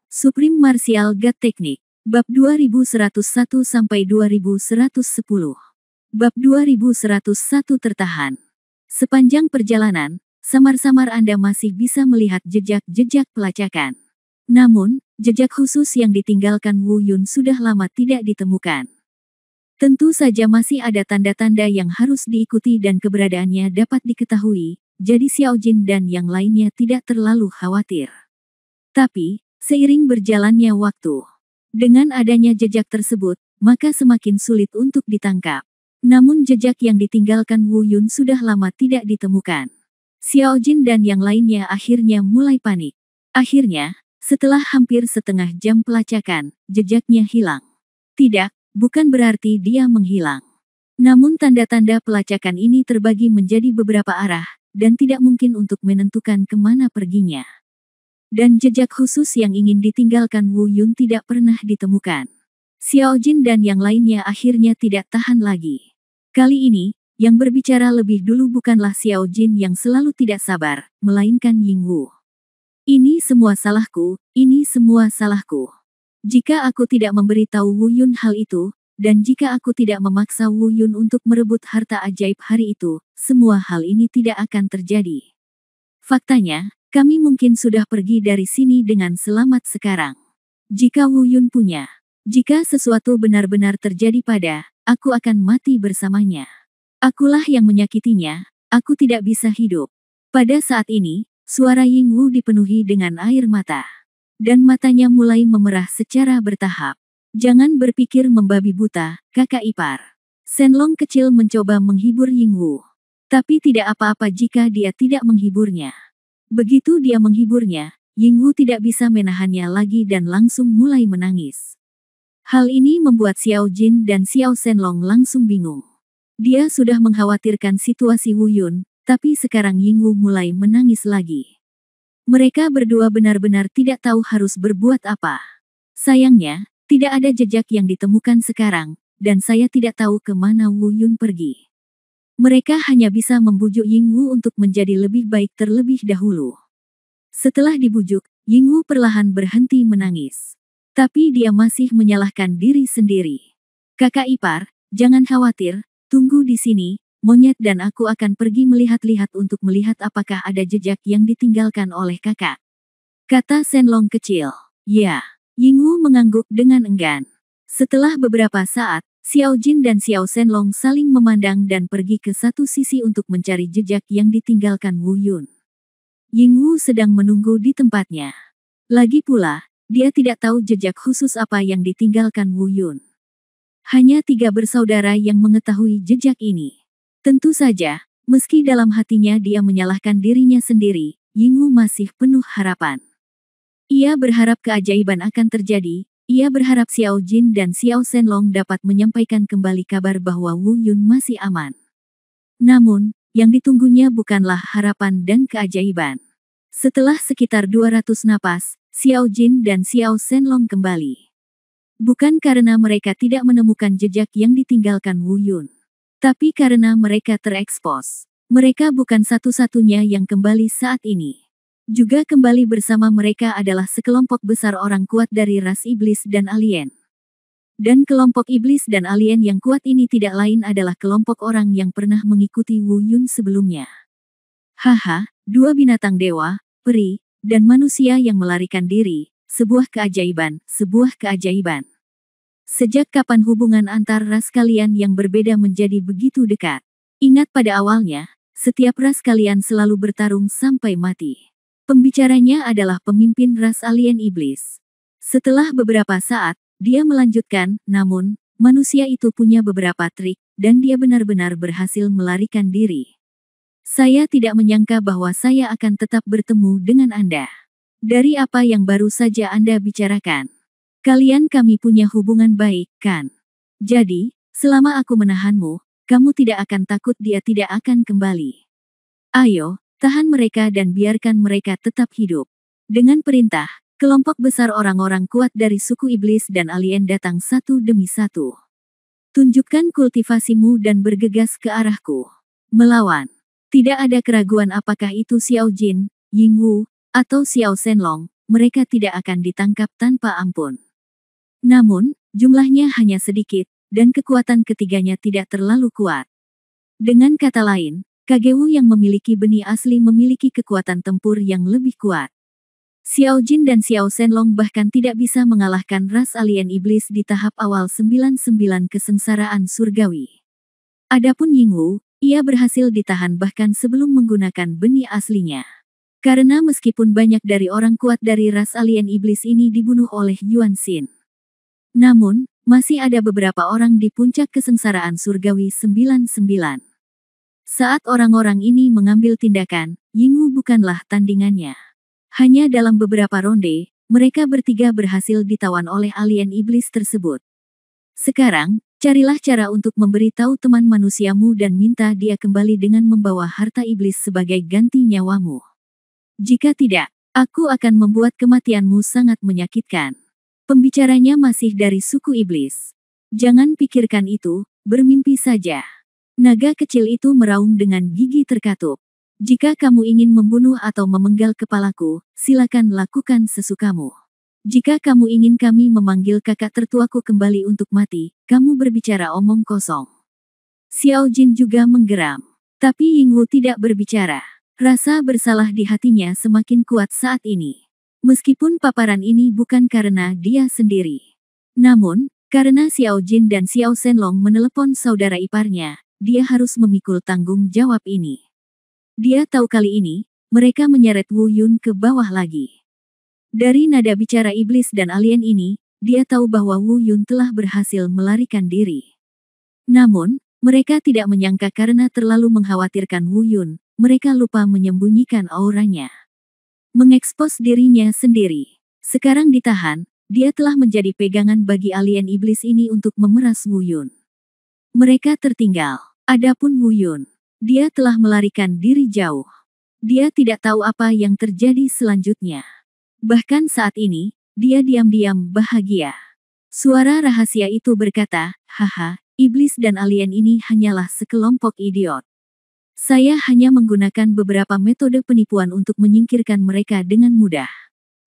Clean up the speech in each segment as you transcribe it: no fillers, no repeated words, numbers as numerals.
Supreme Martial God Technique. Bab 2101-2110. Bab 2101 tertahan. Sepanjang perjalanan, samar-samar Anda masih bisa melihat jejak-jejak pelacakan. Namun, jejak khusus yang ditinggalkan Wu Yun sudah lama tidak ditemukan. Tentu saja masih ada tanda-tanda yang harus diikuti dan keberadaannya dapat diketahui, jadi Xiao Jin dan yang lainnya tidak terlalu khawatir. Tapi, seiring berjalannya waktu, dengan adanya jejak tersebut, maka semakin sulit untuk ditangkap. Namun jejak yang ditinggalkan Wu Yun sudah lama tidak ditemukan. Xiao Jin dan yang lainnya akhirnya mulai panik. Akhirnya, setelah hampir setengah jam pelacakan, jejaknya hilang. Tidak, bukan berarti dia menghilang. Namun tanda-tanda pelacakan ini terbagi menjadi beberapa arah, dan tidak mungkin untuk menentukan kemana perginya. Dan jejak khusus yang ingin ditinggalkan Wu Yun tidak pernah ditemukan. Xiao Jin dan yang lainnya akhirnya tidak tahan lagi. Kali ini, yang berbicara lebih dulu bukanlah Xiao Jin yang selalu tidak sabar, melainkan Ying Wu. Ini semua salahku, ini semua salahku. Jika aku tidak memberitahu Wu Yun hal itu, dan jika aku tidak memaksa Wu Yun untuk merebut harta ajaib hari itu, semua hal ini tidak akan terjadi. Faktanya, kami mungkin sudah pergi dari sini dengan selamat sekarang. Jika Wu Yun punya, jika sesuatu benar-benar terjadi pada, aku akan mati bersamanya. Akulah yang menyakitinya, aku tidak bisa hidup. Pada saat ini, suara Ying Wu dipenuhi dengan air mata. Dan matanya mulai memerah secara bertahap. Jangan berpikir membabi buta, kakak ipar. Shenlong kecil mencoba menghibur Ying Wu. Tapi tidak apa-apa jika dia tidak menghiburnya. Begitu dia menghiburnya, Ying Wu tidak bisa menahannya lagi dan langsung mulai menangis. Hal ini membuat Xiao Jin dan Xiao Shenlong langsung bingung. Dia sudah mengkhawatirkan situasi Wu Yun, tapi sekarang Ying Wu mulai menangis lagi. Mereka berdua benar-benar tidak tahu harus berbuat apa. Sayangnya, tidak ada jejak yang ditemukan sekarang, dan saya tidak tahu kemana Wu Yun pergi. Mereka hanya bisa membujuk Ying Wu untuk menjadi lebih baik terlebih dahulu. Setelah dibujuk, Ying Wu perlahan berhenti menangis. Tapi dia masih menyalahkan diri sendiri. Kakak ipar, jangan khawatir, tunggu di sini, monyet dan aku akan pergi melihat-lihat untuk melihat apakah ada jejak yang ditinggalkan oleh kakak. Kata Shenlong kecil. Ya, Ying Wu mengangguk dengan enggan. Setelah beberapa saat, Xiao Jin dan Xiao Shenlong saling memandang dan pergi ke satu sisi untuk mencari jejak yang ditinggalkan Wu Yun. Ying Wu sedang menunggu di tempatnya. Lagi pula, dia tidak tahu jejak khusus apa yang ditinggalkan Wu Yun. Hanya 3 bersaudara yang mengetahui jejak ini. Tentu saja, meski dalam hatinya dia menyalahkan dirinya sendiri, Ying Wu masih penuh harapan. Ia berharap keajaiban akan terjadi. Ia berharap Xiao Jin dan Xiao Shenlong dapat menyampaikan kembali kabar bahwa Wu Yun masih aman. Namun, yang ditunggunya bukanlah harapan dan keajaiban. Setelah sekitar 200 napas, Xiao Jin dan Xiao Shenlong kembali. Bukan karena mereka tidak menemukan jejak yang ditinggalkan Wu Yun. Tapi karena mereka terekspos. Mereka bukan satu-satunya yang kembali saat ini. Juga kembali bersama mereka adalah sekelompok besar orang kuat dari ras iblis dan alien. Dan kelompok iblis dan alien yang kuat ini tidak lain adalah kelompok orang yang pernah mengikuti Wu Yun sebelumnya. Haha, 2 binatang dewa, peri, dan manusia yang melarikan diri, sebuah keajaiban, sebuah keajaiban. Sejak kapan hubungan antar ras kalian yang berbeda menjadi begitu dekat? Ingat pada awalnya, setiap ras kalian selalu bertarung sampai mati. Pembicaranya adalah pemimpin ras alien iblis. Setelah beberapa saat, dia melanjutkan, namun, manusia itu punya beberapa trik, dan dia benar-benar berhasil melarikan diri. Saya tidak menyangka bahwa saya akan tetap bertemu dengan Anda. Dari apa yang baru saja Anda bicarakan. Kalian kami punya hubungan baik, kan? Jadi, selama aku menahanmu, kamu tidak akan takut dia tidak akan kembali. Ayo, tahan mereka dan biarkan mereka tetap hidup. Dengan perintah, kelompok besar orang-orang kuat dari suku iblis dan alien datang satu demi satu. Tunjukkan kultivasimu dan bergegas ke arahku. Melawan. Tidak ada keraguan apakah itu Xiao Jin, Ying Wu, atau Xiao Shenlong. mereka tidak akan ditangkap tanpa ampun. Namun, jumlahnya hanya sedikit, dan kekuatan ketiganya tidak terlalu kuat. Dengan kata lain, Kagewu yang memiliki benih asli memiliki kekuatan tempur yang lebih kuat. Xiao Jin dan Xiao Shenlong bahkan tidak bisa mengalahkan ras alien iblis di tahap awal 99 kesengsaraan surgawi. Adapun Yingwu, ia berhasil ditahan bahkan sebelum menggunakan benih aslinya. Karena meskipun banyak dari orang kuat dari ras alien iblis ini dibunuh oleh Yuan Xin. Namun, masih ada beberapa orang di puncak kesengsaraan surgawi 99. Saat orang-orang ini mengambil tindakan, Yingwu bukanlah tandingannya. Hanya dalam beberapa ronde, mereka bertiga berhasil ditawan oleh alien iblis tersebut. Sekarang, carilah cara untuk memberitahu teman manusiamu dan minta dia kembali dengan membawa harta iblis sebagai ganti nyawamu. Jika tidak, aku akan membuat kematianmu sangat menyakitkan. Pembicaranya masih dari suku iblis. Jangan pikirkan itu, bermimpi saja. Naga kecil itu meraung dengan gigi terkatup. Jika kamu ingin membunuh atau memenggal kepalaku, silakan lakukan sesukamu. Jika kamu ingin kami memanggil kakak tertuaku kembali untuk mati, kamu berbicara omong kosong. Xiao Jin juga menggeram. Tapi Yingwu tidak berbicara. Rasa bersalah di hatinya semakin kuat saat ini. Meskipun paparan ini bukan karena dia sendiri. Namun, karena Xiao Jin dan Xiao Shenlong menelepon saudara iparnya, dia harus memikul tanggung jawab ini. Dia tahu kali ini, mereka menyeret Wu Yun ke bawah lagi. Dari nada bicara iblis dan alien ini, dia tahu bahwa Wu Yun telah berhasil melarikan diri. Namun, mereka tidak menyangka karena terlalu mengkhawatirkan Wu Yun, mereka lupa menyembunyikan auranya. Mengekspos dirinya sendiri. Sekarang ditahan, dia telah menjadi pegangan bagi alien iblis ini untuk memeras Wu Yun. Mereka tertinggal. Adapun Wu Yun, dia telah melarikan diri jauh. Dia tidak tahu apa yang terjadi selanjutnya. Bahkan saat ini, dia diam-diam bahagia. Suara rahasia itu berkata, haha, iblis dan alien ini hanyalah sekelompok idiot. Saya hanya menggunakan beberapa metode penipuan untuk menyingkirkan mereka dengan mudah.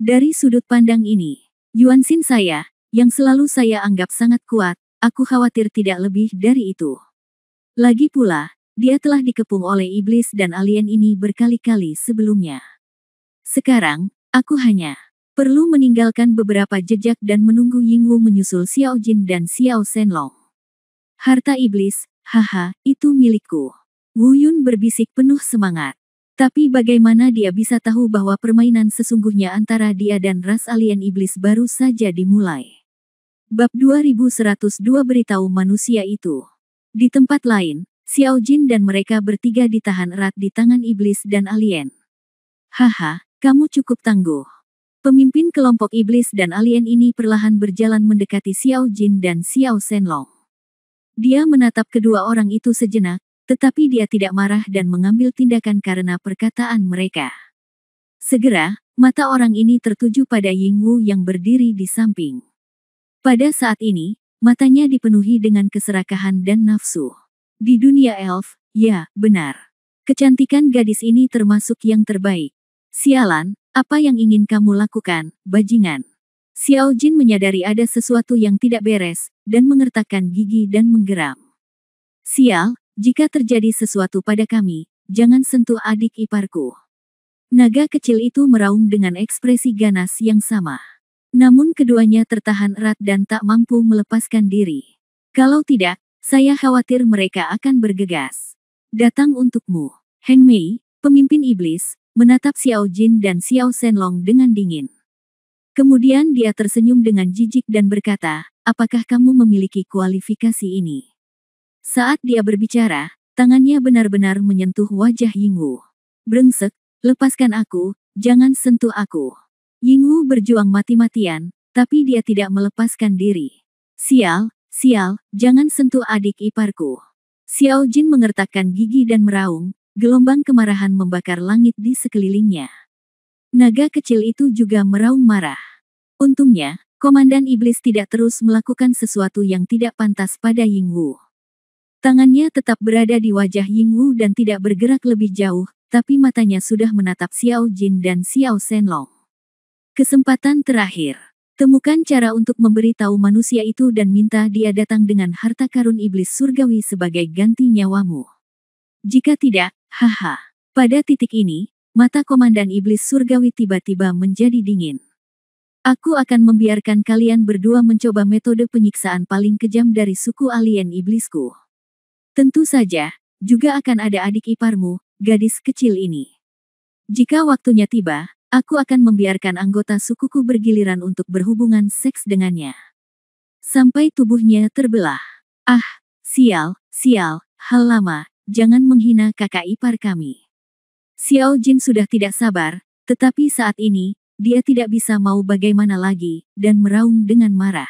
Dari sudut pandang ini, Yuan Xin saya, yang selalu saya anggap sangat kuat, aku khawatir tidak lebih dari itu. Lagi pula, dia telah dikepung oleh iblis dan alien ini berkali-kali sebelumnya. Sekarang, aku hanya perlu meninggalkan beberapa jejak dan menunggu Yingwu menyusul Xiao Jin dan Xiao Shenlong. Harta iblis, haha, itu milikku. Wu Yun berbisik penuh semangat. Tapi bagaimana dia bisa tahu bahwa permainan sesungguhnya antara dia dan ras alien iblis baru saja dimulai. Bab 2102 beritahu manusia itu. Di tempat lain, Xiao Jin dan mereka bertiga ditahan erat di tangan iblis dan alien. Haha, kamu cukup tangguh. Pemimpin kelompok iblis dan alien ini perlahan berjalan mendekati Xiao Jin dan Xiao Shenlong. Dia menatap kedua orang itu sejenak, tetapi dia tidak marah dan mengambil tindakan karena perkataan mereka. Segera, mata orang ini tertuju pada Yingwu yang berdiri di samping. Pada saat ini, matanya dipenuhi dengan keserakahan dan nafsu. Di dunia elf, ya, benar. Kecantikan gadis ini termasuk yang terbaik. Sialan, apa yang ingin kamu lakukan, bajingan? Xiao Jin menyadari ada sesuatu yang tidak beres, dan mengertakkan gigi dan menggeram. Sial, jika terjadi sesuatu pada kami, jangan sentuh adik iparku. Naga kecil itu meraung dengan ekspresi ganas yang sama. Namun keduanya tertahan erat dan tak mampu melepaskan diri. Kalau tidak, saya khawatir mereka akan bergegas. Datang untukmu. Heng Mei, pemimpin iblis, menatap Xiao Jin dan Xiao Shenlong dengan dingin. Kemudian dia tersenyum dengan jijik dan berkata, apakah kamu memiliki kualifikasi ini? Saat dia berbicara, tangannya benar-benar menyentuh wajah Yingwu. Brengsek, lepaskan aku, jangan sentuh aku. Yingwu berjuang mati-matian, tapi dia tidak melepaskan diri. Sial, sial, jangan sentuh adik iparku. Xiao Jin mengertakkan gigi dan meraung, gelombang kemarahan membakar langit di sekelilingnya. Naga kecil itu juga meraung marah. Untungnya, Komandan Iblis tidak terus melakukan sesuatu yang tidak pantas pada Yingwu. Tangannya tetap berada di wajah Yingwu dan tidak bergerak lebih jauh, tapi matanya sudah menatap Xiao Jin dan Xiao Shenlong. Kesempatan terakhir. Temukan cara untuk memberitahu manusia itu dan minta dia datang dengan harta karun iblis surgawi sebagai ganti nyawamu. Jika tidak, haha. Pada titik ini, mata komandan iblis surgawi tiba-tiba menjadi dingin. Aku akan membiarkan kalian berdua mencoba metode penyiksaan paling kejam dari suku alien iblisku. Tentu saja, juga akan ada adik iparmu, gadis kecil ini. Jika waktunya tiba, aku akan membiarkan anggota sukuku bergiliran untuk berhubungan seks dengannya. Sampai tubuhnya terbelah. Ah, sial, hal lama, jangan menghina kakak ipar kami. Xiao Jin sudah tidak sabar, tetapi saat ini, dia tidak bisa mau bagaimana lagi, dan meraung dengan marah.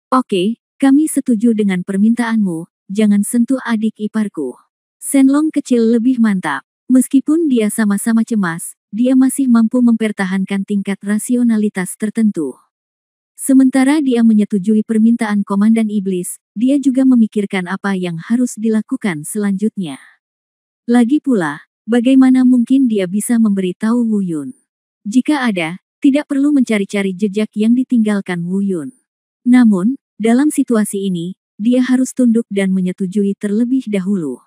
Oke, kami setuju dengan permintaanmu, jangan sentuh adik iparku. Shenlong kecil lebih mantap. Meskipun dia sama-sama cemas, dia masih mampu mempertahankan tingkat rasionalitas tertentu. Sementara dia menyetujui permintaan komandan iblis, dia juga memikirkan apa yang harus dilakukan selanjutnya. Lagi pula, bagaimana mungkin dia bisa memberitahu Wu Yun? Jika ada, tidak perlu mencari-cari jejak yang ditinggalkan Wu Yun. Namun, dalam situasi ini, dia harus tunduk dan menyetujui terlebih dahulu.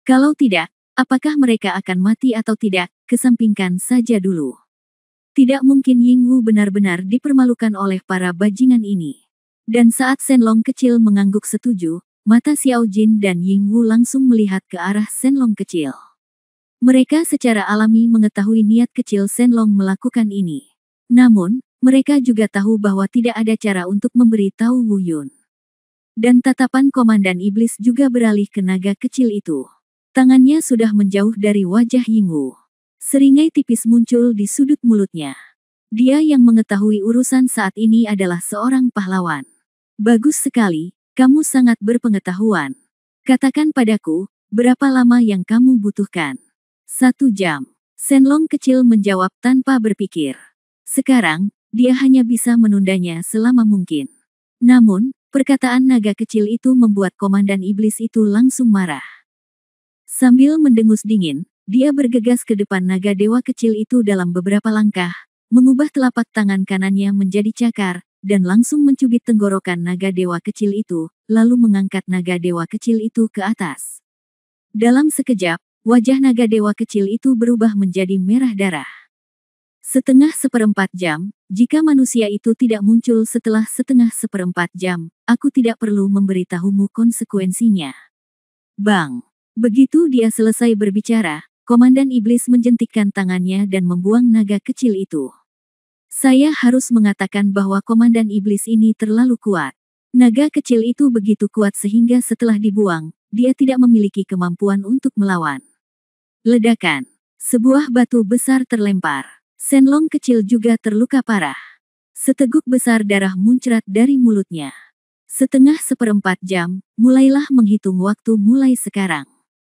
Kalau tidak, apakah mereka akan mati atau tidak, kesampingkan saja dulu. Tidak mungkin Yingwu benar-benar dipermalukan oleh para bajingan ini. Dan saat Shenlong kecil mengangguk setuju, mata Xiao Jin dan Yingwu langsung melihat ke arah Shenlong kecil. Mereka secara alami mengetahui niat kecil Shenlong melakukan ini. Namun, mereka juga tahu bahwa tidak ada cara untuk memberitahu Wu Yun. Dan tatapan komandan iblis juga beralih ke naga kecil itu. Tangannya sudah menjauh dari wajah Yingwu. Seringai tipis muncul di sudut mulutnya. Dia yang mengetahui urusan saat ini adalah seorang pahlawan. Bagus sekali, kamu sangat berpengetahuan. Katakan padaku, berapa lama yang kamu butuhkan? 1 jam. Shenlong kecil menjawab tanpa berpikir. Sekarang, dia hanya bisa menundanya selama mungkin. Namun, perkataan naga kecil itu membuat komandan iblis itu langsung marah. Sambil mendengus dingin, dia bergegas ke depan naga dewa kecil itu dalam beberapa langkah, mengubah telapak tangan kanannya menjadi cakar, dan langsung mencubit tenggorokan naga dewa kecil itu, lalu mengangkat naga dewa kecil itu ke atas. Dalam sekejap, wajah naga dewa kecil itu berubah menjadi merah darah. Setengah seperempat jam, jika manusia itu tidak muncul setelah setengah seperempat jam, aku tidak perlu memberitahumu konsekuensinya. Bang! Begitu dia selesai berbicara, komandan iblis menjentikkan tangannya dan membuang naga kecil itu. Saya harus mengatakan bahwa komandan iblis ini terlalu kuat. Naga kecil itu begitu kuat sehingga setelah dibuang, dia tidak memiliki kemampuan untuk melawan. Ledakan. Sebuah batu besar terlempar. Shenlong kecil juga terluka parah. Seteguk besar darah muncrat dari mulutnya. Setengah seperempat jam, mulailah menghitung waktu mulai sekarang.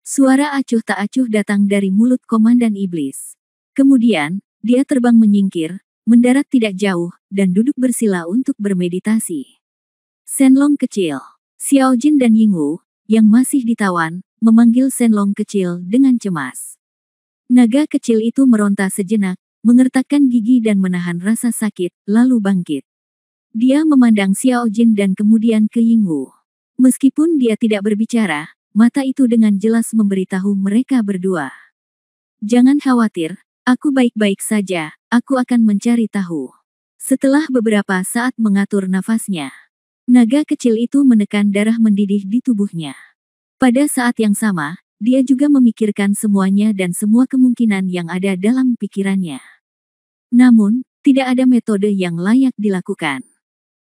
Suara acuh tak acuh datang dari mulut komandan iblis. Kemudian, dia terbang menyingkir, mendarat tidak jauh, dan duduk bersila untuk bermeditasi. Shenlong kecil. Xiao Jin dan Yingwu, yang masih ditawan, memanggil Shenlong kecil dengan cemas. Naga kecil itu meronta sejenak, mengertakkan gigi dan menahan rasa sakit, lalu bangkit. Dia memandang Xiao Jin dan kemudian ke Yingwu. Meskipun dia tidak berbicara, mata itu dengan jelas memberitahu mereka berdua. Jangan khawatir, aku baik-baik saja, aku akan mencari tahu. Setelah beberapa saat mengatur nafasnya, naga kecil itu menekan darah mendidih di tubuhnya. Pada saat yang sama, dia juga memikirkan semuanya dan semua kemungkinan yang ada dalam pikirannya. Namun, tidak ada metode yang layak dilakukan.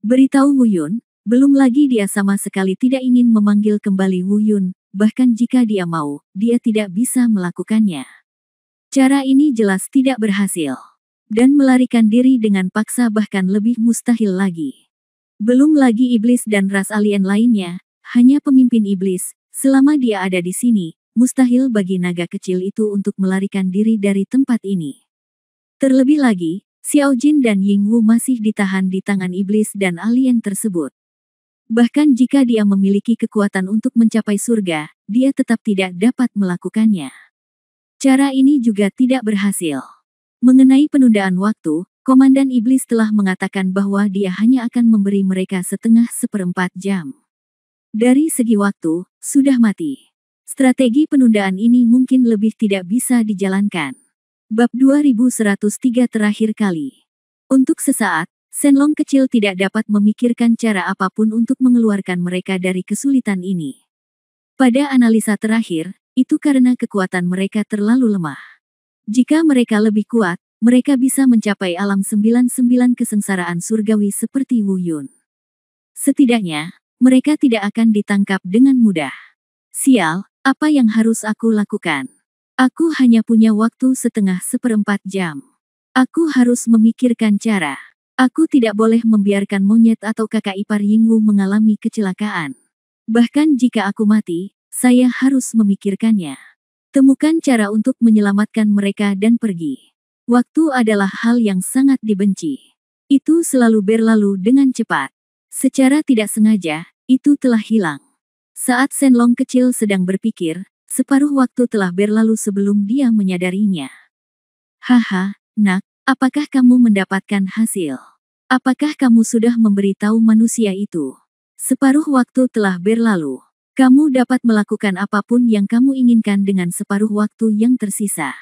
Beritahu Wu Yun, belum lagi dia sama sekali tidak ingin memanggil kembali Wu Yun, bahkan jika dia mau, dia tidak bisa melakukannya. Cara ini jelas tidak berhasil. Dan melarikan diri dengan paksa bahkan lebih mustahil lagi. Belum lagi iblis dan ras alien lainnya, hanya pemimpin iblis, selama dia ada di sini, mustahil bagi naga kecil itu untuk melarikan diri dari tempat ini. Terlebih lagi, Xiao Jin dan Yingwu masih ditahan di tangan iblis dan alien tersebut. Bahkan jika dia memiliki kekuatan untuk mencapai surga, dia tetap tidak dapat melakukannya. Cara ini juga tidak berhasil. Mengenai penundaan waktu, Komandan Iblis telah mengatakan bahwa dia hanya akan memberi mereka setengah seperempat jam. Dari segi waktu, sudah mati. Strategi penundaan ini mungkin lebih tidak bisa dijalankan. Bab 2103 terakhir kali. Untuk sesaat, Shenlong kecil tidak dapat memikirkan cara apapun untuk mengeluarkan mereka dari kesulitan ini. Pada analisa terakhir, itu karena kekuatan mereka terlalu lemah. Jika mereka lebih kuat, mereka bisa mencapai alam 99 kesengsaraan surgawi seperti Wu Yun. Setidaknya, mereka tidak akan ditangkap dengan mudah. Sial, apa yang harus aku lakukan? Aku hanya punya waktu setengah seperempat jam. Aku harus memikirkan cara. Aku tidak boleh membiarkan monyet atau kakak ipar Yingwu mengalami kecelakaan. Bahkan jika aku mati, saya harus memikirkannya. Temukan cara untuk menyelamatkan mereka dan pergi. Waktu adalah hal yang sangat dibenci. Itu selalu berlalu dengan cepat. Secara tidak sengaja, itu telah hilang. Saat Shenlong kecil sedang berpikir, separuh waktu telah berlalu sebelum dia menyadarinya. Haha, nak, apakah kamu mendapatkan hasil? Apakah kamu sudah memberitahu manusia itu? Separuh waktu telah berlalu. Kamu dapat melakukan apapun yang kamu inginkan dengan separuh waktu yang tersisa.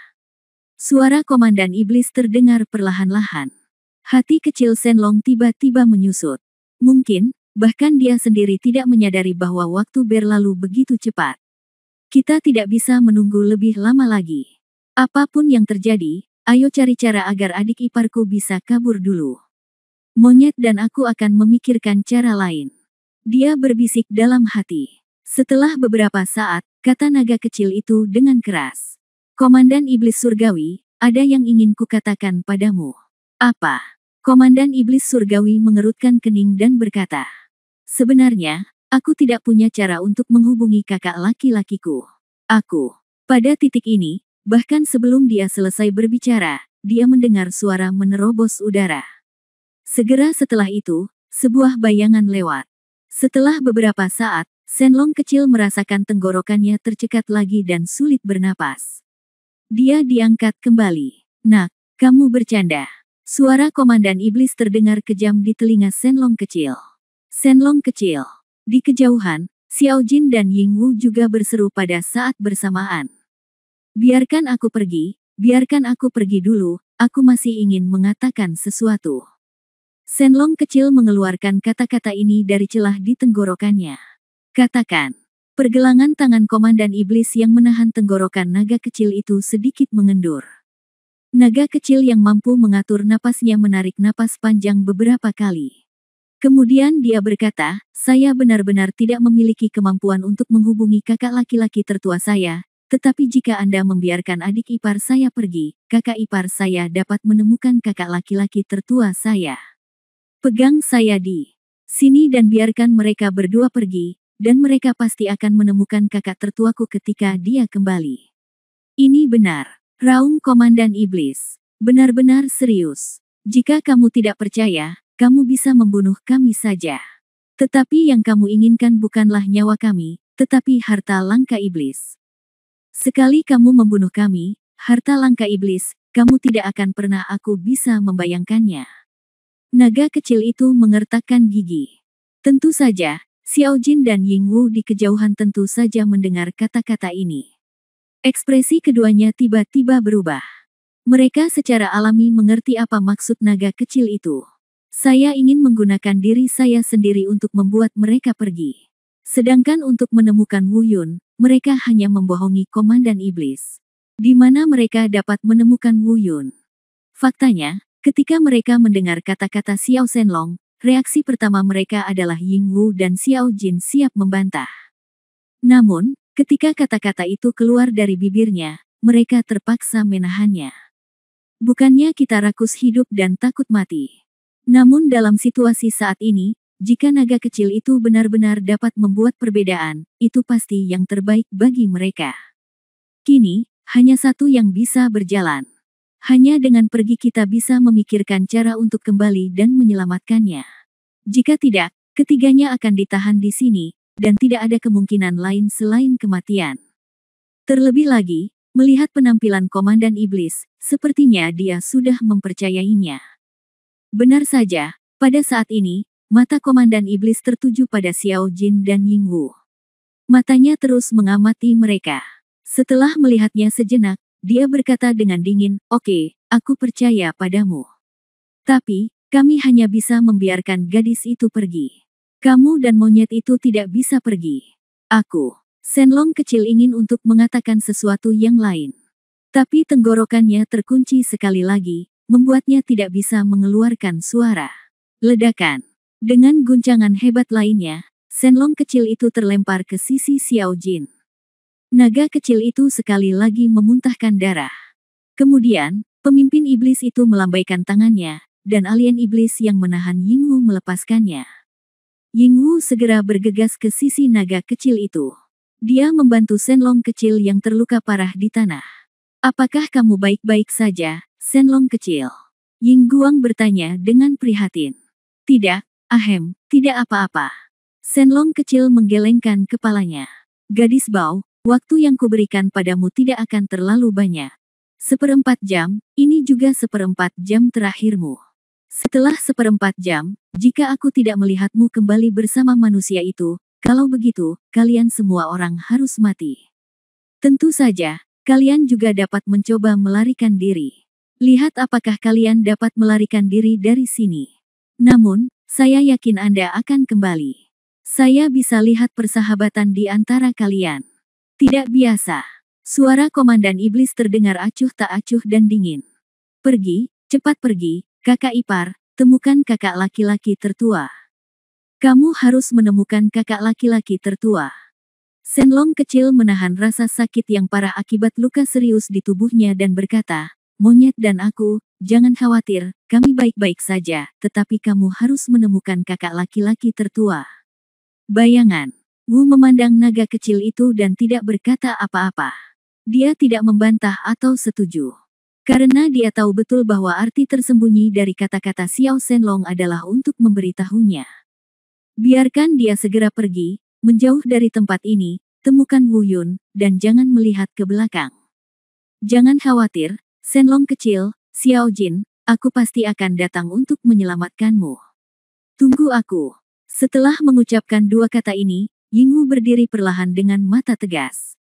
Suara Komandan Iblis terdengar perlahan-lahan. Hati kecil Shenlong tiba-tiba menyusut. Mungkin, bahkan dia sendiri tidak menyadari bahwa waktu berlalu begitu cepat. Kita tidak bisa menunggu lebih lama lagi. Apapun yang terjadi, ayo cari cara agar adik iparku bisa kabur dulu. Monyet dan aku akan memikirkan cara lain. Dia berbisik dalam hati. Setelah beberapa saat, kata naga kecil itu dengan keras. Komandan Iblis Surgawi, ada yang ingin kukatakan padamu. Apa? Komandan Iblis Surgawi mengerutkan kening dan berkata. Sebenarnya, aku tidak punya cara untuk menghubungi kakak laki-lakiku. Pada titik ini, bahkan sebelum dia selesai berbicara, dia mendengar suara menerobos udara. Segera setelah itu, sebuah bayangan lewat. Setelah beberapa saat, Shenlong kecil merasakan tenggorokannya tercekat lagi dan sulit bernapas. Dia diangkat kembali. Nak, kamu bercanda. Suara Komandan Iblis terdengar kejam di telinga Shenlong kecil. Shenlong kecil. Di kejauhan, Xiao Jin dan Yingwu juga berseru pada saat bersamaan. Biarkan aku pergi dulu, aku masih ingin mengatakan sesuatu. Shenlong kecil mengeluarkan kata-kata ini dari celah di tenggorokannya. Katakan. Pergelangan tangan Komandan Iblis yang menahan tenggorokan naga kecil itu sedikit mengendur. Naga kecil yang mampu mengatur napasnya menarik napas panjang beberapa kali. Kemudian dia berkata, saya benar-benar tidak memiliki kemampuan untuk menghubungi kakak laki-laki tertua saya, tetapi jika Anda membiarkan adik ipar saya pergi, kakak ipar saya dapat menemukan kakak laki-laki tertua saya. Pegang saya di sini dan biarkan mereka berdua pergi. Dan mereka pasti akan menemukan kakak tertuaku ketika dia kembali. Ini benar, raung Komandan Iblis. Benar-benar serius. Jika kamu tidak percaya, kamu bisa membunuh kami saja. Tetapi yang kamu inginkan bukanlah nyawa kami, tetapi harta langka iblis. Sekali kamu membunuh kami, harta langka iblis, kamu tidak akan pernah aku bisa membayangkannya. Naga kecil itu mengertakkan gigi. Tentu saja, Xiao Jin dan Yingwu di kejauhan tentu saja mendengar kata-kata ini. Ekspresi keduanya tiba-tiba berubah. Mereka secara alami mengerti apa maksud naga kecil itu. Saya ingin menggunakan diri saya sendiri untuk membuat mereka pergi. Sedangkan untuk menemukan Wu Yun, mereka hanya membohongi Komandan Iblis. Di mana mereka dapat menemukan Wu Yun? Faktanya, ketika mereka mendengar kata-kata Xiao Shenlong, reaksi pertama mereka adalah Yingwu dan Xiao Jin siap membantah. Namun, ketika kata-kata itu keluar dari bibirnya, mereka terpaksa menahannya. Bukannya kita rakus hidup dan takut mati. Namun dalam situasi saat ini, jika naga kecil itu benar-benar dapat membuat perbedaan, itu pasti yang terbaik bagi mereka. Kini, hanya satu yang bisa berjalan. Hanya dengan pergi kita bisa memikirkan cara untuk kembali dan menyelamatkannya. Jika tidak, ketiganya akan ditahan di sini, dan tidak ada kemungkinan lain selain kematian. Terlebih lagi, melihat penampilan Komandan Iblis, sepertinya dia sudah mempercayainya. Benar saja, pada saat ini, mata Komandan Iblis tertuju pada Xiao Jin dan Yingwu. Matanya terus mengamati mereka. Setelah melihatnya sejenak, dia berkata dengan dingin, "Oke, aku percaya padamu. Tapi, kami hanya bisa membiarkan gadis itu pergi. Kamu dan monyet itu tidak bisa pergi." Aku, Shenlong kecil ingin untuk mengatakan sesuatu yang lain. Tapi tenggorokannya terkunci sekali lagi, membuatnya tidak bisa mengeluarkan suara. Ledakan. Dengan guncangan hebat lainnya, Shenlong kecil itu terlempar ke sisi Xiao Jin. Naga kecil itu sekali lagi memuntahkan darah. Kemudian, pemimpin iblis itu melambaikan tangannya, dan alien iblis yang menahan Yingwu melepaskannya. Yingwu segera bergegas ke sisi naga kecil itu. Dia membantu Shenlong kecil yang terluka parah di tanah. "Apakah kamu baik-baik saja, Shenlong kecil?" Yingguang bertanya dengan prihatin. "Tidak, ahem, tidak apa-apa." Shenlong kecil menggelengkan kepalanya. "Gadis Bao, waktu yang kuberikan padamu tidak akan terlalu banyak. 1/4 jam, ini juga 1/4 jam terakhirmu. Setelah 1/4 jam, jika aku tidak melihatmu kembali bersama manusia itu, kalau begitu, kalian semua orang harus mati. Tentu saja, kalian juga dapat mencoba melarikan diri. Lihat apakah kalian dapat melarikan diri dari sini. Namun, saya yakin Anda akan kembali. Saya bisa lihat persahabatan di antara kalian." Tidak biasa. Suara Komandan Iblis terdengar acuh tak acuh dan dingin. "Pergi, cepat pergi, kakak ipar, temukan kakak laki-laki tertua. Kamu harus menemukan kakak laki-laki tertua." Shenlong kecil menahan rasa sakit yang parah akibat luka serius di tubuhnya dan berkata, "Monyet dan aku, jangan khawatir, kami baik-baik saja, tetapi kamu harus menemukan kakak laki-laki tertua." Bayangan. Wu memandang naga kecil itu dan tidak berkata apa-apa. Dia tidak membantah atau setuju. Karena dia tahu betul bahwa arti tersembunyi dari kata-kata Xiao Shenlong adalah untuk memberitahunya. Biarkan dia segera pergi, menjauh dari tempat ini, temukan Wu Yun, dan jangan melihat ke belakang. Jangan khawatir, Shenlong kecil, Xiao Jin, aku pasti akan datang untuk menyelamatkanmu. Tunggu aku. Setelah mengucapkan dua kata ini, Yingwu berdiri perlahan dengan mata tegas.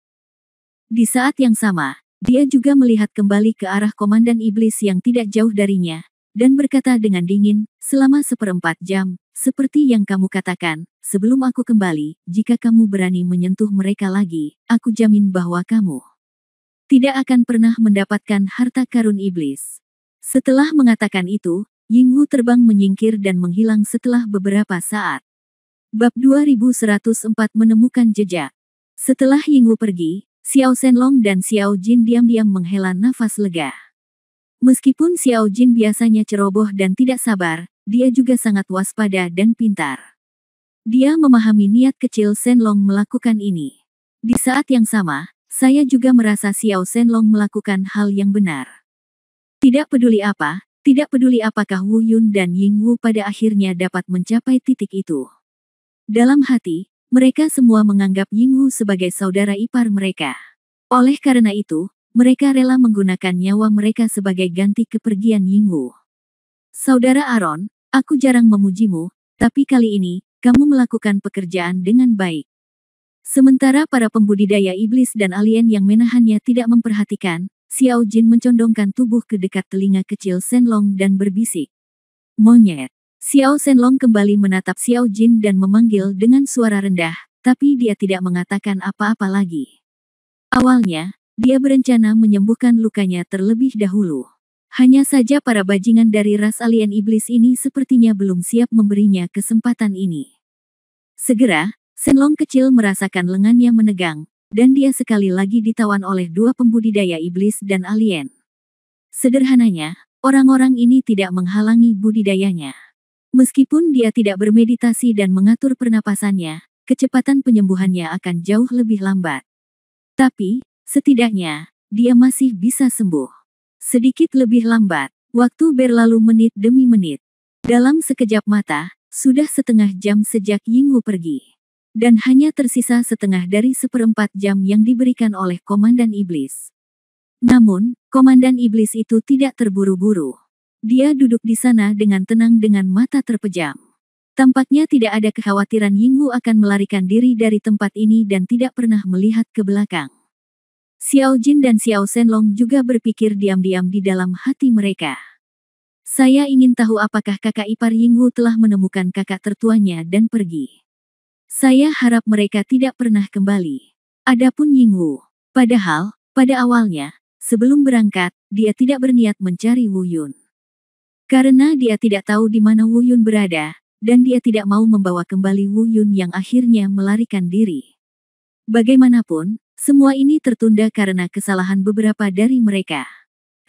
Di saat yang sama, dia juga melihat kembali ke arah Komandan Iblis yang tidak jauh darinya, dan berkata dengan dingin, "Selama 1/4 jam, seperti yang kamu katakan, sebelum aku kembali, jika kamu berani menyentuh mereka lagi, aku jamin bahwa kamu tidak akan pernah mendapatkan harta karun iblis." Setelah mengatakan itu, Yingwu terbang menyingkir dan menghilang setelah beberapa saat. Bab 2104 menemukan jejak. Setelah Yingwu pergi, Xiao Shenlong dan Xiao Jin diam-diam menghela nafas lega. Meskipun Xiao Jin biasanya ceroboh dan tidak sabar, dia juga sangat waspada dan pintar. Dia memahami niat kecil Shenlong melakukan ini. Di saat yang sama, saya juga merasa Xiao Shenlong melakukan hal yang benar. Tidak peduli apakah Wu Yun dan Yingwu pada akhirnya dapat mencapai titik itu. Dalam hati, mereka semua menganggap Yingwu sebagai saudara ipar mereka. Oleh karena itu, mereka rela menggunakan nyawa mereka sebagai ganti kepergian Yingwu. "Saudara Aaron, aku jarang memujimu, tapi kali ini, kamu melakukan pekerjaan dengan baik." Sementara para pembudidaya iblis dan alien yang menahannya tidak memperhatikan, Xiao Jin mencondongkan tubuh ke dekat telinga kecil Shenlong dan berbisik, "Monyet." Xiao Shenlong kembali menatap Xiao Jin dan memanggil dengan suara rendah, tapi dia tidak mengatakan apa-apa lagi. Awalnya, dia berencana menyembuhkan lukanya terlebih dahulu. Hanya saja para bajingan dari ras alien iblis ini sepertinya belum siap memberinya kesempatan ini. Segera, Shenlong kecil merasakan lengannya menegang, dan dia sekali lagi ditawan oleh dua pembudidaya iblis dan alien. Sederhananya, orang-orang ini tidak menghalangi budidayanya. Meskipun dia tidak bermeditasi dan mengatur pernapasannya, kecepatan penyembuhannya akan jauh lebih lambat. Tapi, setidaknya, dia masih bisa sembuh. Sedikit lebih lambat, waktu berlalu menit demi menit. Dalam sekejap mata, sudah 1/2 jam sejak Yingwu pergi. Dan hanya tersisa setengah dari 1/4 jam yang diberikan oleh Komandan Iblis. Namun, Komandan Iblis itu tidak terburu-buru. Dia duduk di sana dengan tenang dengan mata terpejam. Tampaknya tidak ada kekhawatiran Yingwu akan melarikan diri dari tempat ini dan tidak pernah melihat ke belakang. Xiao Jin dan Xiao Shenlong juga berpikir diam-diam di dalam hati mereka. Saya ingin tahu apakah kakak ipar Yingwu telah menemukan kakak tertuanya dan pergi. Saya harap mereka tidak pernah kembali. Adapun Yingwu, padahal, pada awalnya, sebelum berangkat, dia tidak berniat mencari Wu Yun. Karena dia tidak tahu di mana Wu Yun berada, dan dia tidak mau membawa kembali Wu Yun yang akhirnya melarikan diri. Bagaimanapun, semua ini tertunda karena kesalahan beberapa dari mereka.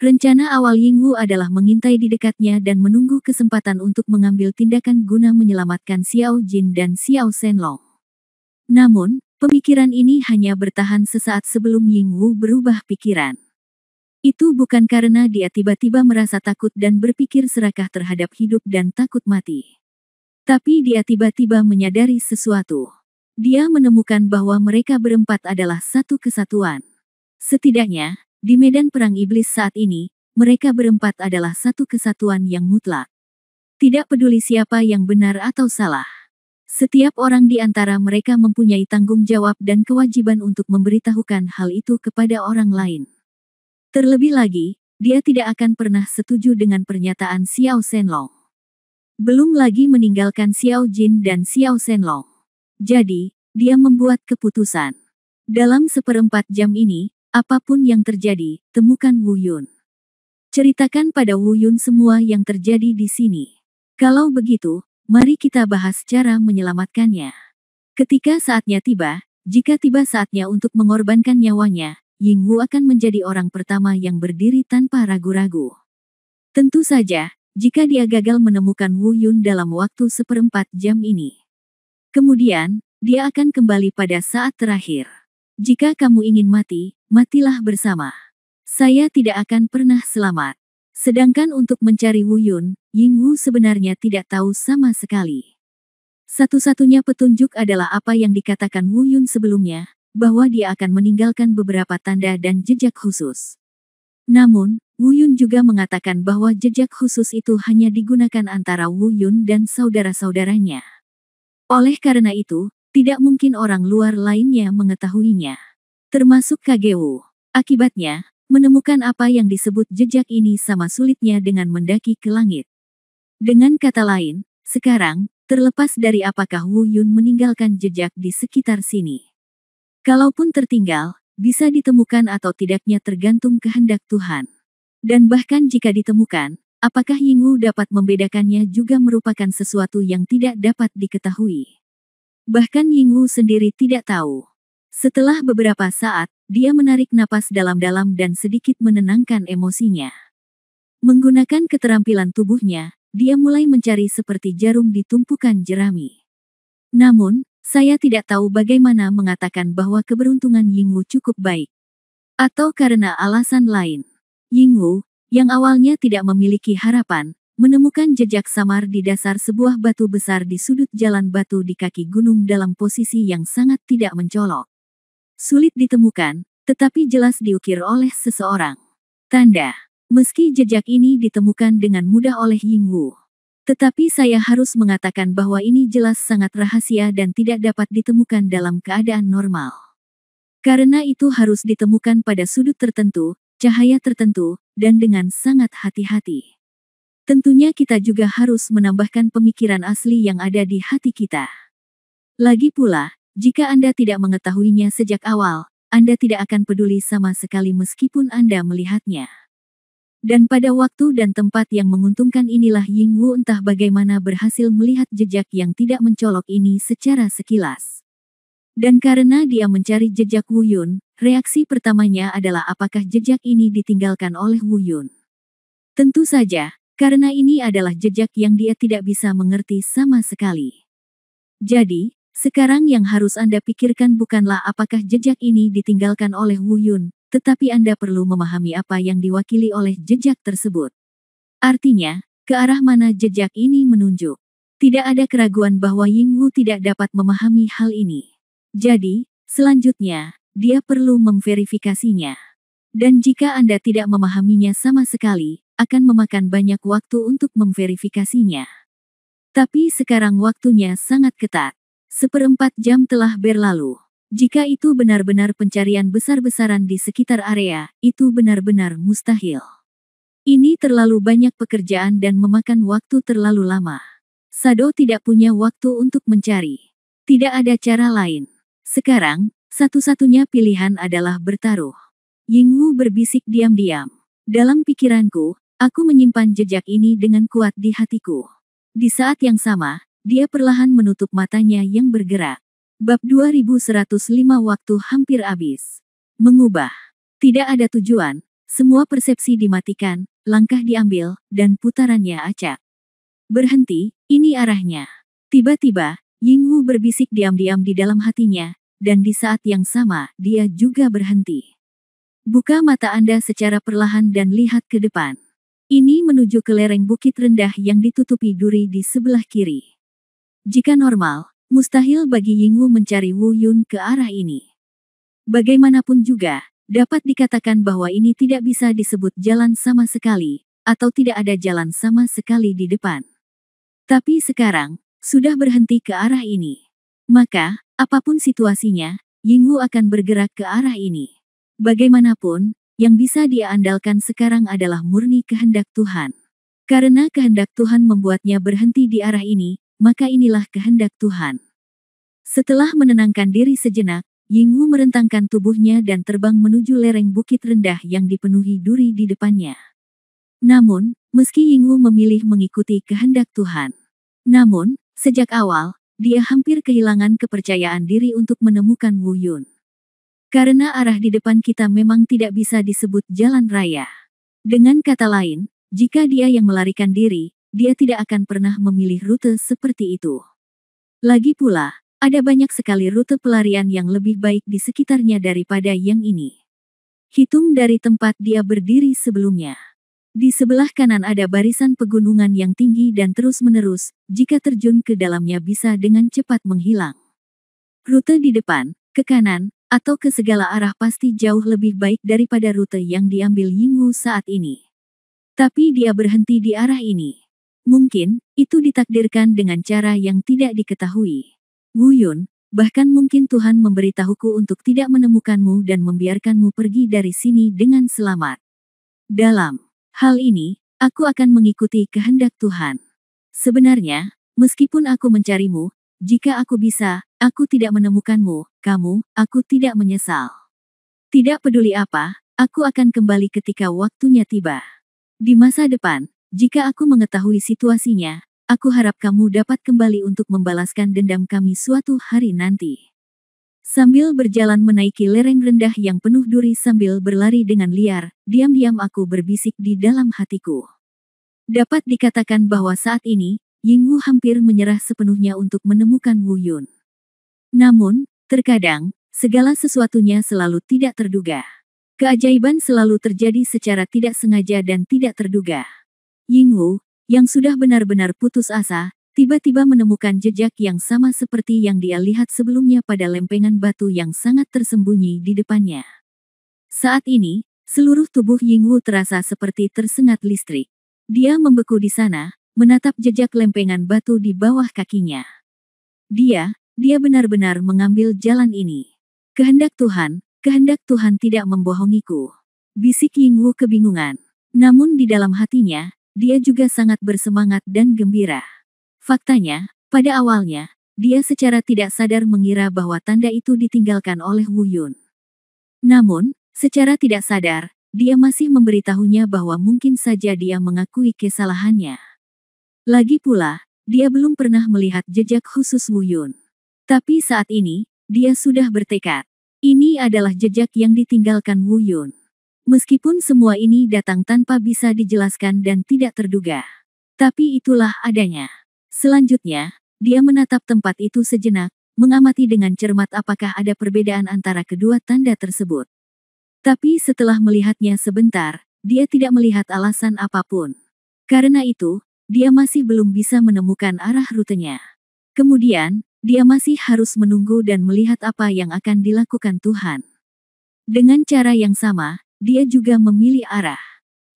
Rencana awal Yingwu adalah mengintai di dekatnya dan menunggu kesempatan untuk mengambil tindakan guna menyelamatkan Xiao Jin dan Xiao Shenlong. Namun, pemikiran ini hanya bertahan sesaat sebelum Yingwu berubah pikiran. Itu bukan karena dia tiba-tiba merasa takut dan berpikir serakah terhadap hidup dan takut mati. Tapi dia tiba-tiba menyadari sesuatu. Dia menemukan bahwa mereka berempat adalah satu kesatuan. Setidaknya, di medan perang iblis saat ini, mereka berempat adalah satu kesatuan yang mutlak. Tidak peduli siapa yang benar atau salah. Setiap orang di antara mereka mempunyai tanggung jawab dan kewajiban untuk memberitahukan hal itu kepada orang lain. Terlebih lagi, dia tidak akan pernah setuju dengan pernyataan Xiao Shenlong. Belum lagi meninggalkan Xiao Jin dan Xiao Shenlong. Jadi, dia membuat keputusan. Dalam 1/4 jam ini, apapun yang terjadi, temukan Wu Yun. Ceritakan pada Wu Yun semua yang terjadi di sini. Kalau begitu, mari kita bahas cara menyelamatkannya. Ketika saatnya tiba, jika tiba saatnya untuk mengorbankan nyawanya, Yingwu akan menjadi orang pertama yang berdiri tanpa ragu-ragu. Tentu saja, jika dia gagal menemukan Wu Yun dalam waktu 1/4 jam ini. Kemudian, dia akan kembali pada saat terakhir. Jika kamu ingin mati, matilah bersama. Saya tidak akan pernah selamat. Sedangkan untuk mencari Wu Yun, Yingwu sebenarnya tidak tahu sama sekali. Satu-satunya petunjuk adalah apa yang dikatakan Wu Yun sebelumnya, bahwa dia akan meninggalkan beberapa tanda dan jejak khusus. Namun, Wu Yun juga mengatakan bahwa jejak khusus itu hanya digunakan antara Wu Yun dan saudara-saudaranya. Oleh karena itu, tidak mungkin orang luar lainnya mengetahuinya. Termasuk Kagewu. Akibatnya, menemukan apa yang disebut jejak ini sama sulitnya dengan mendaki ke langit. Dengan kata lain, sekarang, terlepas dari apakah Wu Yun meninggalkan jejak di sekitar sini. Kalaupun tertinggal, bisa ditemukan atau tidaknya tergantung kehendak Tuhan. Dan bahkan jika ditemukan, apakah Yingwu dapat membedakannya juga merupakan sesuatu yang tidak dapat diketahui. Bahkan Yingwu sendiri tidak tahu. Setelah beberapa saat, dia menarik napas dalam-dalam dan sedikit menenangkan emosinya. Menggunakan keterampilan tubuhnya, dia mulai mencari seperti jarum di tumpukan jerami. Namun, saya tidak tahu bagaimana mengatakan bahwa keberuntungan Yingwu cukup baik. Atau karena alasan lain. Yingwu, yang awalnya tidak memiliki harapan, menemukan jejak samar di dasar sebuah batu besar di sudut jalan batu di kaki gunung dalam posisi yang sangat tidak mencolok. Sulit ditemukan, tetapi jelas diukir oleh seseorang. Tanda. Meski jejak ini ditemukan dengan mudah oleh Yingwu. Tetapi saya harus mengatakan bahwa ini jelas sangat rahasia dan tidak dapat ditemukan dalam keadaan normal. Karena itu harus ditemukan pada sudut tertentu, cahaya tertentu, dan dengan sangat hati-hati. Tentunya kita juga harus menambahkan pemikiran asli yang ada di hati kita. Lagi pula, jika Anda tidak mengetahuinya sejak awal, Anda tidak akan peduli sama sekali meskipun Anda melihatnya. Dan pada waktu dan tempat yang menguntungkan inilah Yingwu entah bagaimana berhasil melihat jejak yang tidak mencolok ini secara sekilas. Dan karena dia mencari jejak Wu Yun, reaksi pertamanya adalah apakah jejak ini ditinggalkan oleh Wu Yun. Tentu saja, karena ini adalah jejak yang dia tidak bisa mengerti sama sekali. Jadi, sekarang yang harus Anda pikirkan bukanlah apakah jejak ini ditinggalkan oleh Wu Yun, tetapi Anda perlu memahami apa yang diwakili oleh jejak tersebut. Artinya, ke arah mana jejak ini menunjuk. Tidak ada keraguan bahwa Yingwu tidak dapat memahami hal ini. Jadi, selanjutnya, dia perlu memverifikasinya. Dan jika Anda tidak memahaminya sama sekali, akan memakan banyak waktu untuk memverifikasinya. Tapi sekarang waktunya sangat ketat. 1/4 jam telah berlalu. Jika itu benar-benar pencarian besar-besaran di sekitar area, itu benar-benar mustahil. Ini terlalu banyak pekerjaan dan memakan waktu terlalu lama. Sado tidak punya waktu untuk mencari. Tidak ada cara lain. Sekarang, satu-satunya pilihan adalah bertaruh. Yingwu berbisik diam-diam. Dalam pikiranku, aku menyimpan jejak ini dengan kuat di hatiku. Di saat yang sama, dia perlahan menutup matanya yang bergerak. Bab 2105 waktu hampir habis. Mengubah. Tidak ada tujuan, semua persepsi dimatikan, langkah diambil, dan putarannya acak. Berhenti, ini arahnya. Tiba-tiba, Yingwu berbisik diam-diam di dalam hatinya, dan di saat yang sama, dia juga berhenti. Buka mata Anda secara perlahan dan lihat ke depan. Ini menuju ke lereng bukit rendah yang ditutupi duri di sebelah kiri. Jika normal, mustahil bagi Yingwu mencari Wu Yun ke arah ini. Bagaimanapun juga, dapat dikatakan bahwa ini tidak bisa disebut jalan sama sekali, atau tidak ada jalan sama sekali di depan. Tapi sekarang, sudah berhenti ke arah ini. Maka, apapun situasinya, Yingwu akan bergerak ke arah ini. Bagaimanapun, yang bisa dia andalkan sekarang adalah murni kehendak Tuhan. Karena kehendak Tuhan membuatnya berhenti di arah ini, maka inilah kehendak Tuhan. Setelah menenangkan diri sejenak, Yingwu merentangkan tubuhnya dan terbang menuju lereng bukit rendah yang dipenuhi duri di depannya. Namun, meski Yingwu memilih mengikuti kehendak Tuhan. Namun, sejak awal, dia hampir kehilangan kepercayaan diri untuk menemukan Wu Yun. Karena arah di depan kita memang tidak bisa disebut jalan raya. Dengan kata lain, jika dia yang melarikan diri, dia tidak akan pernah memilih rute seperti itu. Lagi pula, ada banyak sekali rute pelarian yang lebih baik di sekitarnya daripada yang ini. Hitung dari tempat dia berdiri sebelumnya. Di sebelah kanan ada barisan pegunungan yang tinggi dan terus-menerus, jika terjun ke dalamnya bisa dengan cepat menghilang. Rute di depan, ke kanan, atau ke segala arah pasti jauh lebih baik daripada rute yang diambil Yingwu saat ini. Tapi dia berhenti di arah ini. Mungkin, itu ditakdirkan dengan cara yang tidak diketahui. Wu Yun, bahkan mungkin Tuhan memberitahuku untuk tidak menemukanmu dan membiarkanmu pergi dari sini dengan selamat. Dalam hal ini, aku akan mengikuti kehendak Tuhan. Sebenarnya, meskipun aku mencarimu, jika aku bisa, aku tidak menemukanmu, aku tidak menyesal. Tidak peduli apa, aku akan kembali ketika waktunya tiba. Di masa depan, jika aku mengetahui situasinya, aku harap kamu dapat kembali untuk membalaskan dendam kami suatu hari nanti. Sambil berjalan menaiki lereng rendah yang penuh duri sambil berlari dengan liar, diam-diam aku berbisik di dalam hatiku. Dapat dikatakan bahwa saat ini, Yingwu hampir menyerah sepenuhnya untuk menemukan Wu Yun. Namun, terkadang, segala sesuatunya selalu tidak terduga. Keajaiban selalu terjadi secara tidak sengaja dan tidak terduga. Yingwu, yang sudah benar-benar putus asa, tiba-tiba menemukan jejak yang sama seperti yang dia lihat sebelumnya pada lempengan batu yang sangat tersembunyi di depannya. Saat ini, seluruh tubuh Yingwu terasa seperti tersengat listrik. Dia membeku di sana, menatap jejak lempengan batu di bawah kakinya. Dia benar-benar mengambil jalan ini. Kehendak Tuhan tidak membohongiku. Bisik Yingwu kebingungan. Namun di dalam hatinya, dia juga sangat bersemangat dan gembira. Faktanya, pada awalnya, dia secara tidak sadar mengira bahwa tanda itu ditinggalkan oleh Wu Yun. Namun, secara tidak sadar, dia masih memberitahunya bahwa mungkin saja dia mengakui kesalahannya. Lagi pula, dia belum pernah melihat jejak khusus Wu Yun. Tapi saat ini, dia sudah bertekad. Ini adalah jejak yang ditinggalkan Wu Yun. Meskipun semua ini datang tanpa bisa dijelaskan dan tidak terduga. Tapi itulah adanya. Selanjutnya, dia menatap tempat itu sejenak, mengamati dengan cermat apakah ada perbedaan antara kedua tanda tersebut. Tapi setelah melihatnya sebentar, dia tidak melihat alasan apapun. Karena itu, dia masih belum bisa menemukan arah rutenya. Kemudian, dia masih harus menunggu dan melihat apa yang akan dilakukan Tuhan. Dengan cara yang sama, dia juga memilih arah.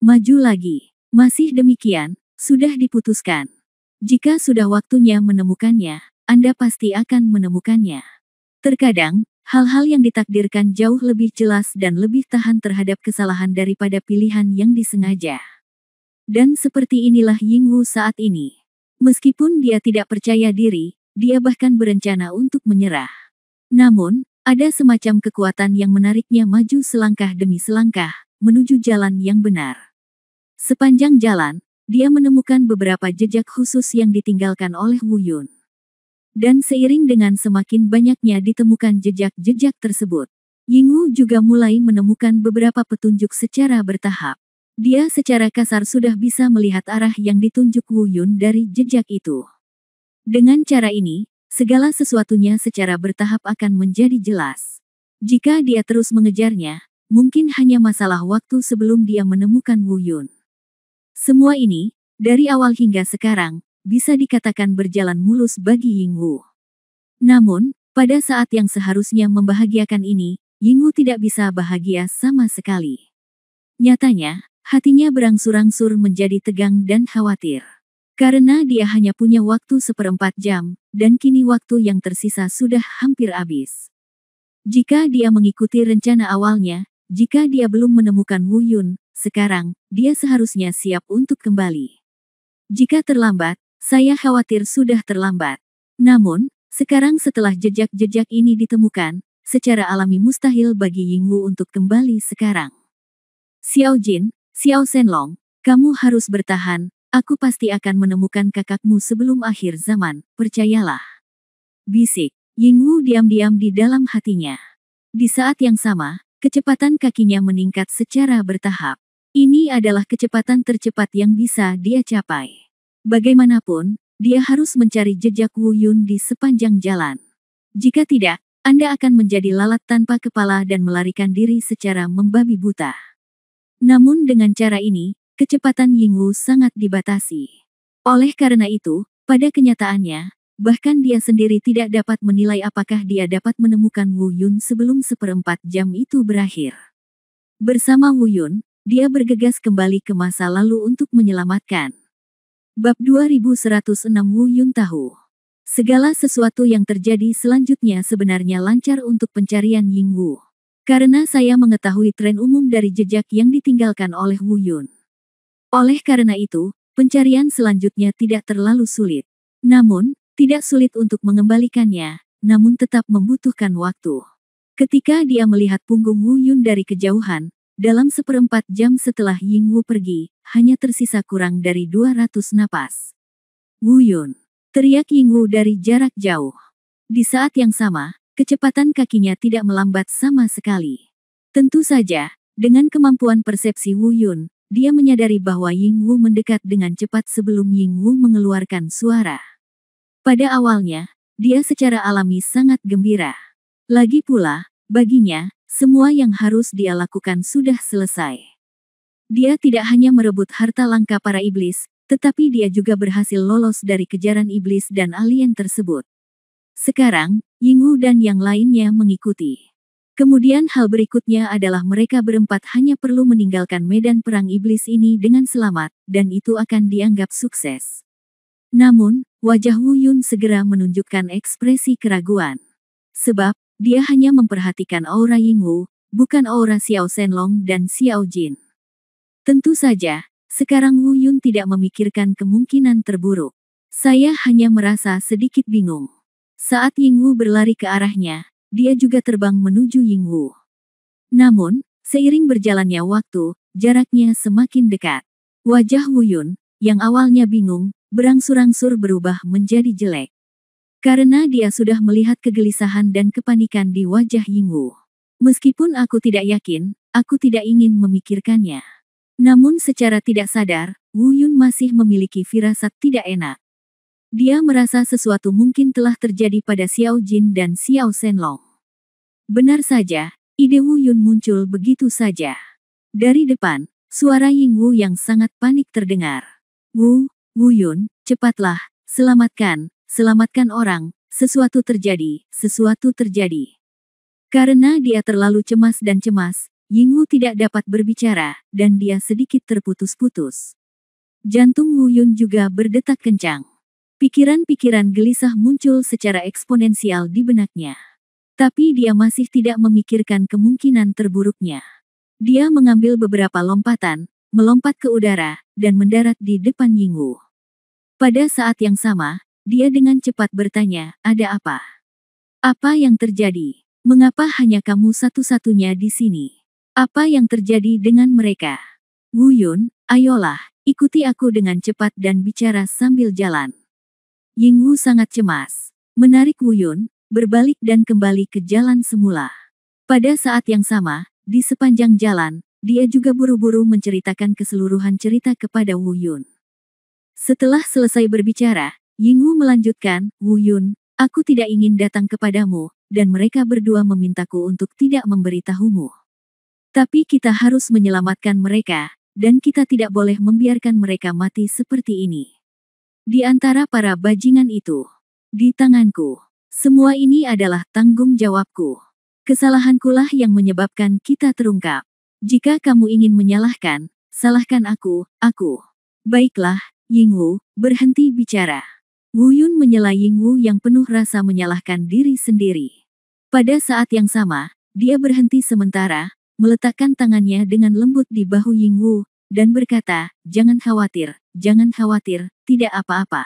Maju lagi. Masih demikian, sudah diputuskan. Jika sudah waktunya menemukannya, Anda pasti akan menemukannya. Terkadang, hal-hal yang ditakdirkan jauh lebih jelas dan lebih tahan terhadap kesalahan daripada pilihan yang disengaja. Dan seperti inilah Yingwu saat ini. Meskipun dia tidak percaya diri, dia bahkan berencana untuk menyerah. Namun, ada semacam kekuatan yang menariknya maju selangkah demi selangkah, menuju jalan yang benar. Sepanjang jalan, dia menemukan beberapa jejak khusus yang ditinggalkan oleh Wu Yun. Dan seiring dengan semakin banyaknya ditemukan jejak-jejak tersebut, Yingwu juga mulai menemukan beberapa petunjuk secara bertahap. Dia secara kasar sudah bisa melihat arah yang ditunjuk Wu Yun dari jejak itu. Dengan cara ini, segala sesuatunya secara bertahap akan menjadi jelas. Jika dia terus mengejarnya, mungkin hanya masalah waktu sebelum dia menemukan Wu Yun. Semua ini, dari awal hingga sekarang, bisa dikatakan berjalan mulus bagi Yingwu. Namun, pada saat yang seharusnya membahagiakan ini, Yingwu tidak bisa bahagia sama sekali. Nyatanya, hatinya berangsur-angsur menjadi tegang dan khawatir. Karena dia hanya punya waktu 1/4 jam, dan kini waktu yang tersisa sudah hampir habis. Jika dia mengikuti rencana awalnya, jika dia belum menemukan Wu Yun, sekarang, dia seharusnya siap untuk kembali. Jika terlambat, saya khawatir sudah terlambat. Namun, sekarang setelah jejak-jejak ini ditemukan, secara alami mustahil bagi Yingwu untuk kembali sekarang. Xiao Jin, Xiao Shenlong, kamu harus bertahan, aku pasti akan menemukan kakakmu sebelum akhir zaman, percayalah. Bisik, Yingwu diam-diam di dalam hatinya. Di saat yang sama, kecepatan kakinya meningkat secara bertahap. Ini adalah kecepatan tercepat yang bisa dia capai. Bagaimanapun, dia harus mencari jejak Wu Yun di sepanjang jalan. Jika tidak, Anda akan menjadi lalat tanpa kepala dan melarikan diri secara membabi buta. Namun dengan cara ini, kecepatan Yingwu sangat dibatasi. Oleh karena itu, pada kenyataannya, bahkan dia sendiri tidak dapat menilai apakah dia dapat menemukan Wu Yun sebelum 1/4 jam itu berakhir. Bersama Wu Yun, dia bergegas kembali ke masa lalu untuk menyelamatkan. Bab 2106 Wu Yun tahu. Segala sesuatu yang terjadi selanjutnya sebenarnya lancar untuk pencarian Yingwu. Karena saya mengetahui tren umum dari jejak yang ditinggalkan oleh Wu Yun. Oleh karena itu, pencarian selanjutnya tidak terlalu sulit. Namun, tidak sulit untuk mengembalikannya, namun tetap membutuhkan waktu. Ketika dia melihat punggung Wu Yun dari kejauhan, dalam 1/4 jam setelah Yingwu pergi, hanya tersisa kurang dari 200 napas. Wu Yun, teriak Yingwu dari jarak jauh. Di saat yang sama, kecepatan kakinya tidak melambat sama sekali. Tentu saja, dengan kemampuan persepsi Wu Yun, dia menyadari bahwa Yingwu mendekat dengan cepat sebelum Yingwu mengeluarkan suara. Pada awalnya, dia secara alami sangat gembira. Lagi pula, baginya, semua yang harus dia lakukan sudah selesai. Dia tidak hanya merebut harta langka para iblis, tetapi dia juga berhasil lolos dari kejaran iblis dan alien tersebut. Sekarang, Yingwu dan yang lainnya mengikuti. Kemudian hal berikutnya adalah mereka berempat hanya perlu meninggalkan medan perang iblis ini dengan selamat, dan itu akan dianggap sukses. Namun, wajah Wu Yun segera menunjukkan ekspresi keraguan. Sebab, dia hanya memperhatikan aura Yingwu, bukan aura Xiao Shenlong dan Xiao Jin. Tentu saja, sekarang Wu Yun tidak memikirkan kemungkinan terburuk. Saya hanya merasa sedikit bingung. Saat Yingwu berlari ke arahnya, dia juga terbang menuju Yingwu. Namun, seiring berjalannya waktu, jaraknya semakin dekat. Wajah Wu Yun, yang awalnya bingung, berangsur-angsur berubah menjadi jelek. Karena dia sudah melihat kegelisahan dan kepanikan di wajah Yingwu. Meskipun aku tidak yakin, aku tidak ingin memikirkannya. Namun secara tidak sadar, Wu Yun masih memiliki firasat tidak enak. Dia merasa sesuatu mungkin telah terjadi pada Xiao Jin dan Xiao Shenlong. Benar saja, ide Wu Yun muncul begitu saja. Dari depan, suara Yingwu yang sangat panik terdengar. Wu Yun, cepatlah, selamatkan orang, sesuatu terjadi. Karena dia terlalu cemas, Yingwu tidak dapat berbicara, dan dia sedikit terputus-putus. Jantung Wu Yun juga berdetak kencang. Pikiran-pikiran gelisah muncul secara eksponensial di benaknya. Tapi dia masih tidak memikirkan kemungkinan terburuknya. Dia mengambil beberapa lompatan, melompat ke udara, dan mendarat di depan Yingwu. Pada saat yang sama, dia dengan cepat bertanya, "Ada apa? Apa yang terjadi? Mengapa hanya kamu satu-satunya di sini? Apa yang terjadi dengan mereka?" "Wu Yun, ayolah, ikuti aku dengan cepat dan bicara sambil jalan." Yingwu sangat cemas. Menarik Wu Yun, berbalik dan kembali ke jalan semula. Pada saat yang sama, di sepanjang jalan, dia juga buru-buru menceritakan keseluruhan cerita kepada Wu Yun. Setelah selesai berbicara, Yingwu melanjutkan, "Wu Yun, aku tidak ingin datang kepadamu, dan mereka berdua memintaku untuk tidak memberitahumu. Tapi kita harus menyelamatkan mereka, dan kita tidak boleh membiarkan mereka mati seperti ini. Di antara para bajingan itu, di tanganku, semua ini adalah tanggung jawabku. Kesalahankulah yang menyebabkan kita terungkap. Jika kamu ingin menyalahkan, salahkan aku. Baiklah, Yingwu, berhenti bicara." Wu Yun menyela Yingwu yang penuh rasa menyalahkan diri sendiri. Pada saat yang sama, dia berhenti sementara, meletakkan tangannya dengan lembut di bahu Yingwu, dan berkata, jangan khawatir, tidak apa-apa."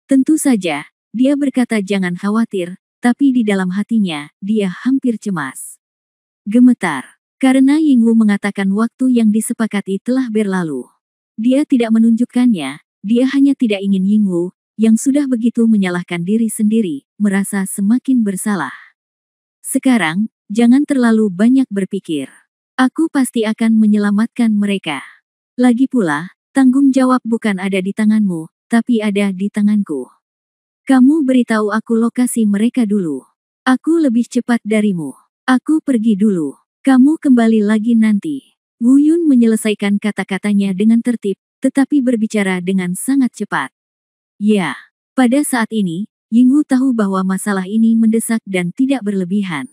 Tentu saja, dia berkata jangan khawatir, tapi di dalam hatinya, dia hampir cemas. Gemetar. Karena Yingwu mengatakan waktu yang disepakati telah berlalu. Dia tidak menunjukkannya, dia hanya tidak ingin Yingwu, yang sudah begitu menyalahkan diri sendiri, merasa semakin bersalah. "Sekarang, jangan terlalu banyak berpikir. Aku pasti akan menyelamatkan mereka. Lagi pula, tanggung jawab bukan ada di tanganmu, tapi ada di tanganku. Kamu beritahu aku lokasi mereka dulu. Aku lebih cepat darimu. Aku pergi dulu. Kamu kembali lagi nanti." Wu Yun menyelesaikan kata-katanya dengan tertib, tetapi berbicara dengan sangat cepat. Ya, pada saat ini, Yingwu tahu bahwa masalah ini mendesak dan tidak berlebihan.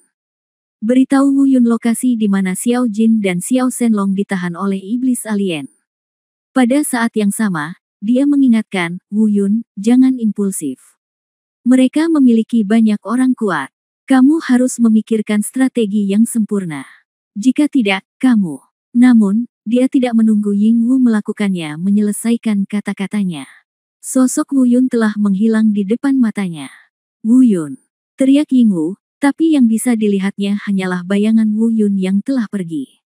Beritahu Wu Yun lokasi di mana Xiao Jin dan Xiao Shenlong ditahan oleh iblis alien. Pada saat yang sama, dia mengingatkan, "Wu Yun, jangan impulsif. Mereka memiliki banyak orang kuat. Kamu harus memikirkan strategi yang sempurna. Jika tidak, kamu..." Namun, dia tidak menunggu Yingwu melakukannya menyelesaikan kata-katanya. Sosok Wu Yun telah menghilang di depan matanya. "Wu Yun!" teriak Yingwu, tapi yang bisa dilihatnya hanyalah bayangan Wu Yun yang telah pergi.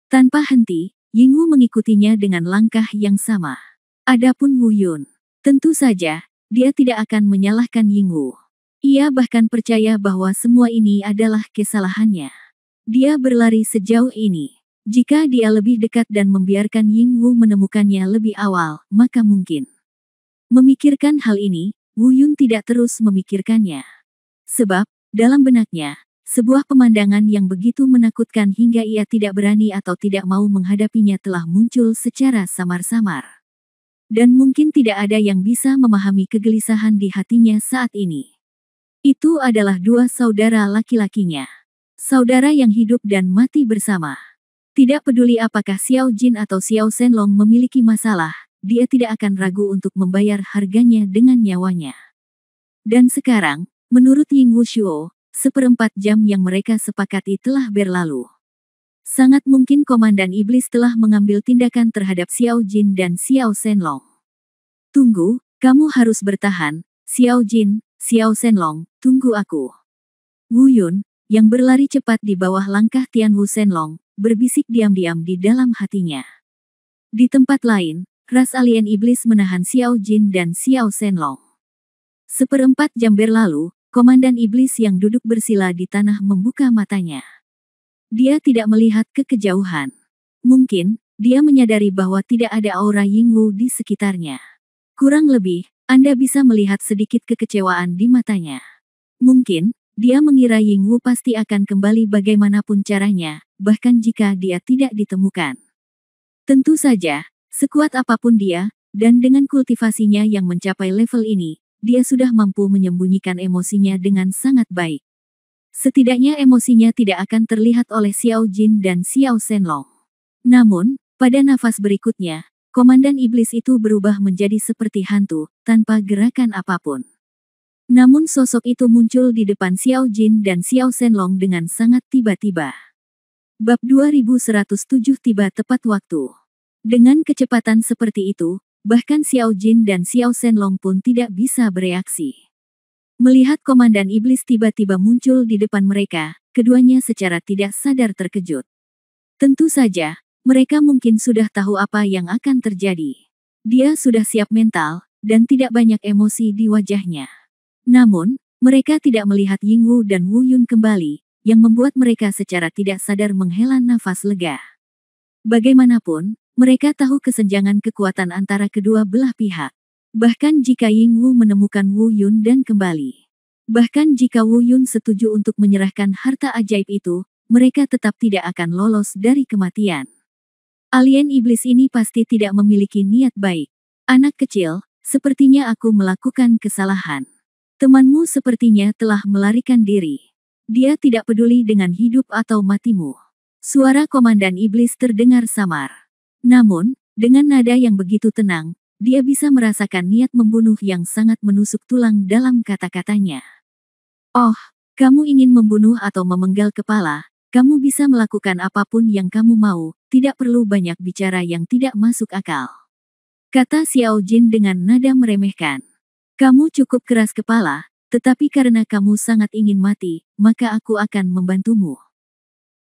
Tanpa henti, Yingwu mengikutinya dengan langkah yang sama. Adapun Wu Yun, tentu saja, dia tidak akan menyalahkan Yingwu. Ia bahkan percaya bahwa semua ini adalah kesalahannya. Dia berlari sejauh ini. Jika dia lebih dekat dan membiarkan Yingwu menemukannya lebih awal, maka mungkin. Memikirkan hal ini, Wu Yun tidak terus memikirkannya. Sebab, dalam benaknya, sebuah pemandangan yang begitu menakutkan hingga ia tidak berani atau tidak mau menghadapinya telah muncul secara samar-samar. Dan mungkin tidak ada yang bisa memahami kegelisahan di hatinya saat ini. Itu adalah dua saudara laki-lakinya. Saudara yang hidup dan mati bersama. Tidak peduli apakah Xiao Jin atau Xiao Shenlong memiliki masalah, dia tidak akan ragu untuk membayar harganya dengan nyawanya. Dan sekarang, menurut Yingwu Shuo, 1/4 jam yang mereka sepakati telah berlalu. Sangat mungkin Komandan Iblis telah mengambil tindakan terhadap Xiao Jin dan Xiao Shenlong. "Tunggu, kamu harus bertahan, Xiao Jin, Xiao Shenlong, tunggu aku." Wu Yun, yang berlari cepat di bawah langkah Tianwu Shenlong, berbisik diam-diam di dalam hatinya. Di tempat lain, ras alien iblis menahan Xiao Jin dan Xiao Shenlong. 1/4 jam berlalu, Komandan Iblis yang duduk bersila di tanah membuka matanya. Dia tidak melihat ke kejauhan. Mungkin, dia menyadari bahwa tidak ada aura Yingwu di sekitarnya. Kurang lebih, Anda bisa melihat sedikit kekecewaan di matanya. Mungkin, dia mengira Yingwu pasti akan kembali bagaimanapun caranya, bahkan jika dia tidak ditemukan. Tentu saja, sekuat apapun dia, dan dengan kultivasinya yang mencapai level ini, dia sudah mampu menyembunyikan emosinya dengan sangat baik. Setidaknya emosinya tidak akan terlihat oleh Xiao Jin dan Xiao Shenlong. Namun, pada nafas berikutnya, Komandan iblis itu berubah menjadi seperti hantu, tanpa gerakan apapun. Namun sosok itu muncul di depan Xiao Jin dan Xiao Shenlong dengan sangat tiba-tiba. Bab 2107 tiba tepat waktu. Dengan kecepatan seperti itu, bahkan Xiao Jin dan Xiao Shenlong pun tidak bisa bereaksi. Melihat komandan iblis tiba-tiba muncul di depan mereka, keduanya secara tidak sadar terkejut. Tentu saja, mereka mungkin sudah tahu apa yang akan terjadi. Dia sudah siap mental, dan tidak banyak emosi di wajahnya. Namun, mereka tidak melihat Yingwu dan Wu Yun kembali, yang membuat mereka secara tidak sadar menghela nafas lega. Bagaimanapun, mereka tahu kesenjangan kekuatan antara kedua belah pihak. Bahkan jika Yingwu menemukan Wu Yun dan kembali. Bahkan jika Wu Yun setuju untuk menyerahkan harta ajaib itu, mereka tetap tidak akan lolos dari kematian. Alien iblis ini pasti tidak memiliki niat baik. Anak kecil, sepertinya aku melakukan kesalahan. Temanmu sepertinya telah melarikan diri. Dia tidak peduli dengan hidup atau matimu. Suara komandan iblis terdengar samar. Namun, dengan nada yang begitu tenang, dia bisa merasakan niat membunuh yang sangat menusuk tulang dalam kata-katanya. Oh, kamu ingin membunuh atau memenggal kepala, kamu bisa melakukan apapun yang kamu mau, tidak perlu banyak bicara yang tidak masuk akal. Kata Xiao Jin dengan nada meremehkan. Kamu cukup keras kepala, tetapi karena kamu sangat ingin mati, maka aku akan membantumu.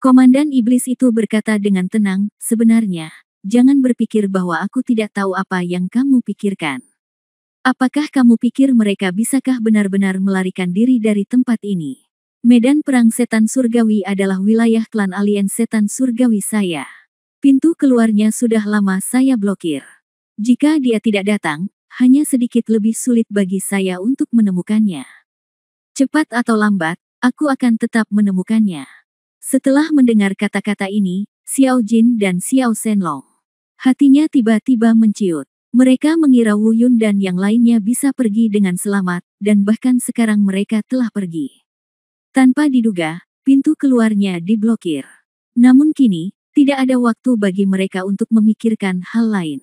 Komandan iblis itu berkata dengan tenang, sebenarnya, jangan berpikir bahwa aku tidak tahu apa yang kamu pikirkan. Apakah kamu pikir mereka bisakah benar-benar melarikan diri dari tempat ini? Medan perang setan surgawi adalah wilayah klan alien setan surgawi saya. Pintu keluarnya sudah lama saya blokir. Jika dia tidak datang, hanya sedikit lebih sulit bagi saya untuk menemukannya. Cepat atau lambat, aku akan tetap menemukannya. Setelah mendengar kata-kata ini, Xiao Jin dan Xiao Shenlong. Hatinya tiba-tiba menciut. Mereka mengira Wu Yun dan yang lainnya bisa pergi dengan selamat, dan bahkan sekarang mereka telah pergi. Tanpa diduga, pintu keluarnya diblokir. Namun kini, tidak ada waktu bagi mereka untuk memikirkan hal lain.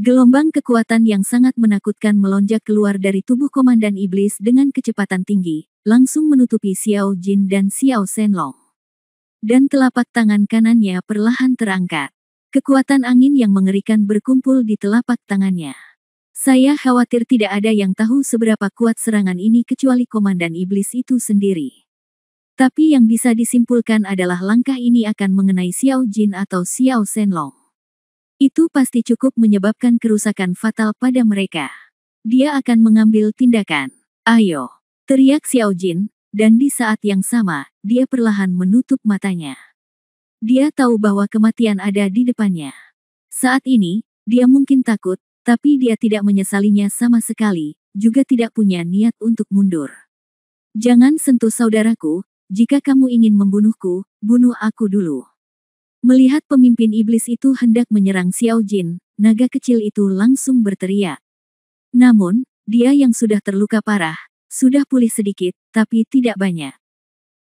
Gelombang kekuatan yang sangat menakutkan melonjak keluar dari tubuh komandan iblis dengan kecepatan tinggi, langsung menutupi Xiao Jin dan Xiao Shenlong. Dan telapak tangan kanannya perlahan terangkat. Kekuatan angin yang mengerikan berkumpul di telapak tangannya. Saya khawatir tidak ada yang tahu seberapa kuat serangan ini kecuali komandan iblis itu sendiri. Tapi yang bisa disimpulkan adalah langkah ini akan mengenai Xiao Jin atau Xiao Shenlong. Itu pasti cukup menyebabkan kerusakan fatal pada mereka. Dia akan mengambil tindakan. Ayo, teriak Xiao Jin, dan di saat yang sama, dia perlahan menutup matanya. Dia tahu bahwa kematian ada di depannya. Saat ini, dia mungkin takut, tapi dia tidak menyesalinya sama sekali, juga tidak punya niat untuk mundur. Jangan sentuh saudaraku, jika kamu ingin membunuhku, bunuh aku dulu. Melihat pemimpin iblis itu hendak menyerang Xiao Jin, naga kecil itu langsung berteriak. Namun, dia yang sudah terluka parah, sudah pulih sedikit, tapi tidak banyak.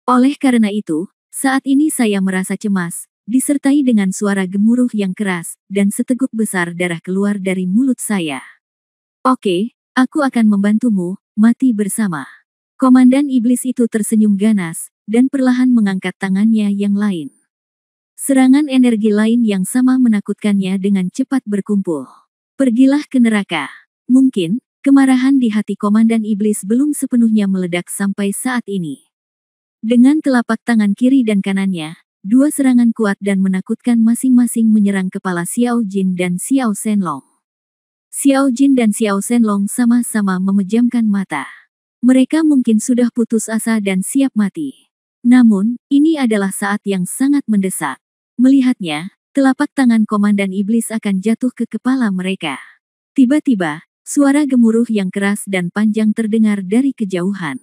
Oleh karena itu, saat ini saya merasa cemas, disertai dengan suara gemuruh yang keras, dan seteguk besar darah keluar dari mulut saya. Oke, aku akan membantumu, mati bersama. Komandan iblis itu tersenyum ganas, dan perlahan mengangkat tangannya yang lain. Serangan energi lain yang sama menakutkannya dengan cepat berkumpul. Pergilah ke neraka. Mungkin, kemarahan di hati komandan iblis belum sepenuhnya meledak sampai saat ini. Dengan telapak tangan kiri dan kanannya, dua serangan kuat dan menakutkan masing-masing menyerang kepala Xiao Jin dan Xiao Shenlong. Xiao Jin dan Xiao Shenlong sama-sama memejamkan mata. Mereka mungkin sudah putus asa dan siap mati. Namun, ini adalah saat yang sangat mendesak. Melihatnya, telapak tangan komandan iblis akan jatuh ke kepala mereka. Tiba-tiba, suara gemuruh yang keras dan panjang terdengar dari kejauhan.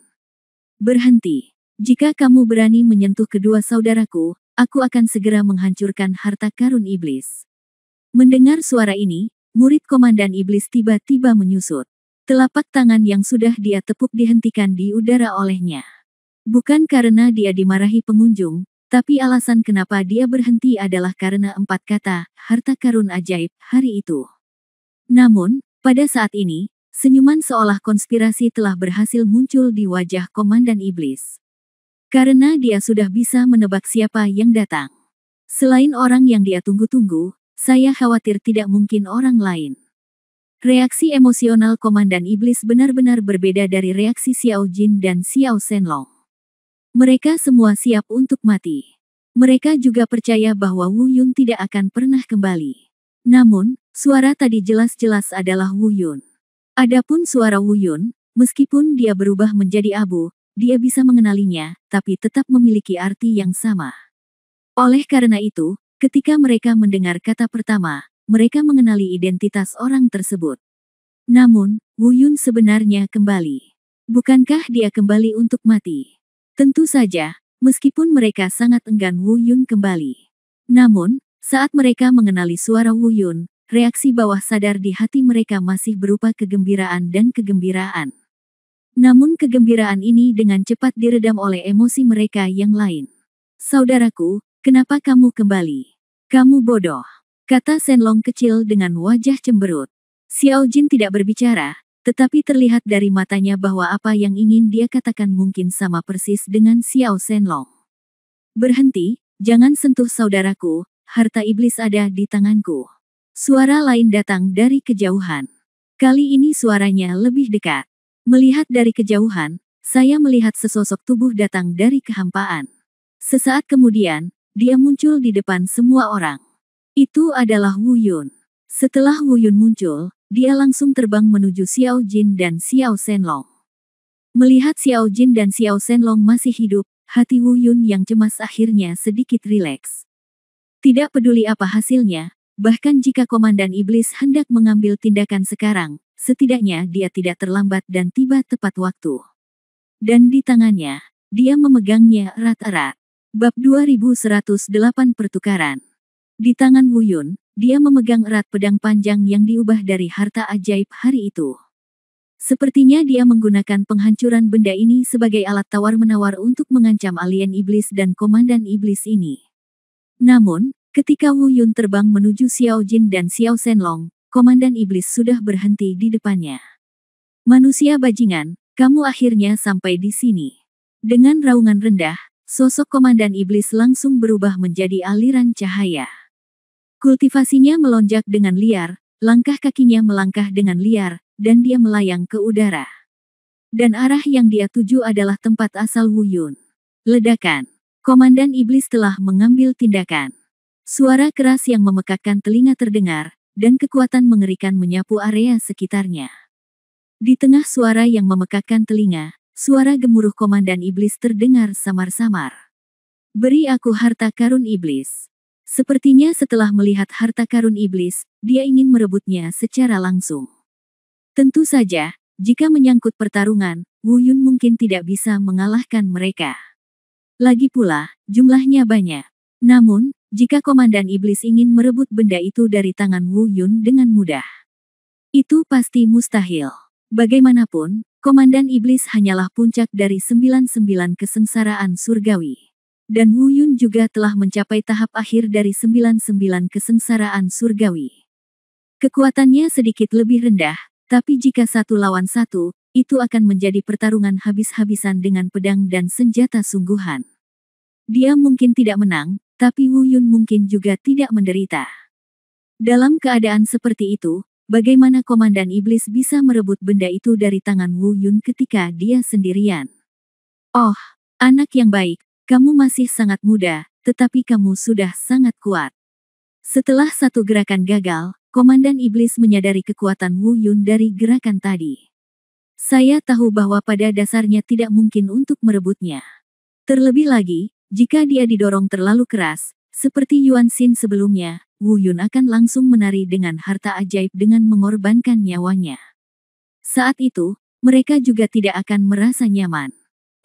Berhenti. Jika kamu berani menyentuh kedua saudaraku, aku akan segera menghancurkan harta karun iblis. Mendengar suara ini, murid komandan iblis tiba-tiba menyusut. Telapak tangan yang sudah dia tepuk dihentikan di udara olehnya. Bukan karena dia dimarahi pengunjung, Tapi alasan kenapa dia berhenti adalah karena 4 kata, harta karun ajaib, hari itu. Namun, pada saat ini, senyuman seolah konspirasi telah berhasil muncul di wajah Komandan Iblis. Karena dia sudah bisa menebak siapa yang datang. Selain orang yang dia tunggu-tunggu, saya khawatir tidak mungkin orang lain. Reaksi emosional Komandan Iblis benar-benar berbeda dari reaksi Xiao Jin dan Xiao Shenlong. Mereka semua siap untuk mati. Mereka juga percaya bahwa Wu Yun tidak akan pernah kembali. Namun, suara tadi jelas-jelas adalah Wu Yun. Adapun suara Wu Yun, meskipun dia berubah menjadi abu, dia bisa mengenalinya, tapi tetap memiliki arti yang sama. Oleh karena itu, ketika mereka mendengar kata pertama, mereka mengenali identitas orang tersebut. Namun, Wu Yun sebenarnya kembali. Bukankah dia kembali untuk mati? Tentu saja, meskipun mereka sangat enggan Wu Yun kembali. Namun, saat mereka mengenali suara Wu Yun, reaksi bawah sadar di hati mereka masih berupa kegembiraan dan kegembiraan. Namun kegembiraan ini dengan cepat diredam oleh emosi mereka yang lain. Saudaraku, kenapa kamu kembali? Kamu bodoh, kata Shenlong kecil dengan wajah cemberut. Xiao Jin tidak berbicara, tetapi terlihat dari matanya bahwa apa yang ingin dia katakan mungkin sama persis dengan Xiao Shenlong. Berhenti, jangan sentuh saudaraku, harta iblis ada di tanganku. Suara lain datang dari kejauhan. Kali ini suaranya lebih dekat. Melihat dari kejauhan, saya melihat sesosok tubuh datang dari kehampaan. Sesaat kemudian, dia muncul di depan semua orang. Itu adalah Wu Yun. Setelah Wu Yun muncul, dia langsung terbang menuju Xiao Jin dan Xiao Shenlong. Melihat Xiao Jin dan Xiao Shenlong masih hidup, hati Wu Yun yang cemas akhirnya sedikit rileks. Tidak peduli apa hasilnya, bahkan jika Komandan Iblis hendak mengambil tindakan sekarang, setidaknya dia tidak terlambat dan tiba tepat waktu. Dan di tangannya, dia memegangnya erat-erat. Bab 2108 Pertukaran. Di tangan Wu Yun, dia memegang erat pedang panjang yang diubah dari harta ajaib hari itu. Sepertinya dia menggunakan penghancuran benda ini sebagai alat tawar-menawar untuk mengancam alien iblis dan Komandan Iblis ini. Namun, ketika Wu Yun terbang menuju Xiao Jin dan Xiao Shenlong, Komandan Iblis sudah berhenti di depannya. Manusia bajingan, kamu akhirnya sampai di sini. Dengan raungan rendah, sosok Komandan Iblis langsung berubah menjadi aliran cahaya. Kultivasinya melonjak dengan liar, langkah kakinya melangkah dengan liar, dan dia melayang ke udara. Dan arah yang dia tuju adalah tempat asal Wu Yun. Ledakan. Komandan Iblis telah mengambil tindakan. Suara keras yang memekakkan telinga terdengar, dan kekuatan mengerikan menyapu area sekitarnya. Di tengah suara yang memekakkan telinga, suara gemuruh Komandan Iblis terdengar samar-samar. Beri aku harta karun iblis. Sepertinya setelah melihat harta karun iblis, dia ingin merebutnya secara langsung. Tentu saja, jika menyangkut pertarungan, Wu Yun mungkin tidak bisa mengalahkan mereka. Lagi pula, jumlahnya banyak. Namun, jika Komandan Iblis ingin merebut benda itu dari tangan Wu Yun dengan mudah, itu pasti mustahil. Bagaimanapun, Komandan Iblis hanyalah puncak dari 99 kesengsaraan surgawi. Dan Wu Yun juga telah mencapai tahap akhir dari 99 kesengsaraan surgawi. Kekuatannya sedikit lebih rendah, tapi jika 1 lawan 1, itu akan menjadi pertarungan habis-habisan dengan pedang dan senjata sungguhan. Dia mungkin tidak menang, tapi Wu Yun mungkin juga tidak menderita. Dalam keadaan seperti itu, bagaimana Komandan Iblis bisa merebut benda itu dari tangan Wu Yun ketika dia sendirian? Oh, anak yang baik, kamu masih sangat muda, tetapi kamu sudah sangat kuat. Setelah satu gerakan gagal, Komandan Iblis menyadari kekuatan Wu Yun dari gerakan tadi. Saya tahu bahwa pada dasarnya tidak mungkin untuk merebutnya. Terlebih lagi, jika dia didorong terlalu keras, seperti Yuan Xin sebelumnya, Wu Yun akan langsung menari dengan harta ajaib dengan mengorbankan nyawanya. Saat itu, mereka juga tidak akan merasa nyaman.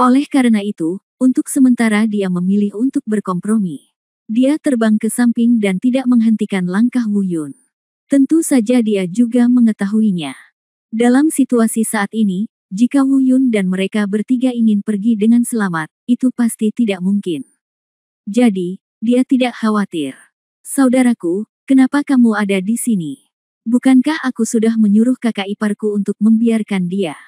Oleh karena itu, untuk sementara dia memilih untuk berkompromi. Dia terbang ke samping dan tidak menghentikan langkah Wu Yun. Tentu saja dia juga mengetahuinya. Dalam situasi saat ini, jika Wu Yun dan mereka bertiga ingin pergi dengan selamat, itu pasti tidak mungkin. Jadi, dia tidak khawatir. Saudaraku, kenapa kamu ada di sini? Bukankah aku sudah menyuruh kakak iparku untuk membiarkan dia?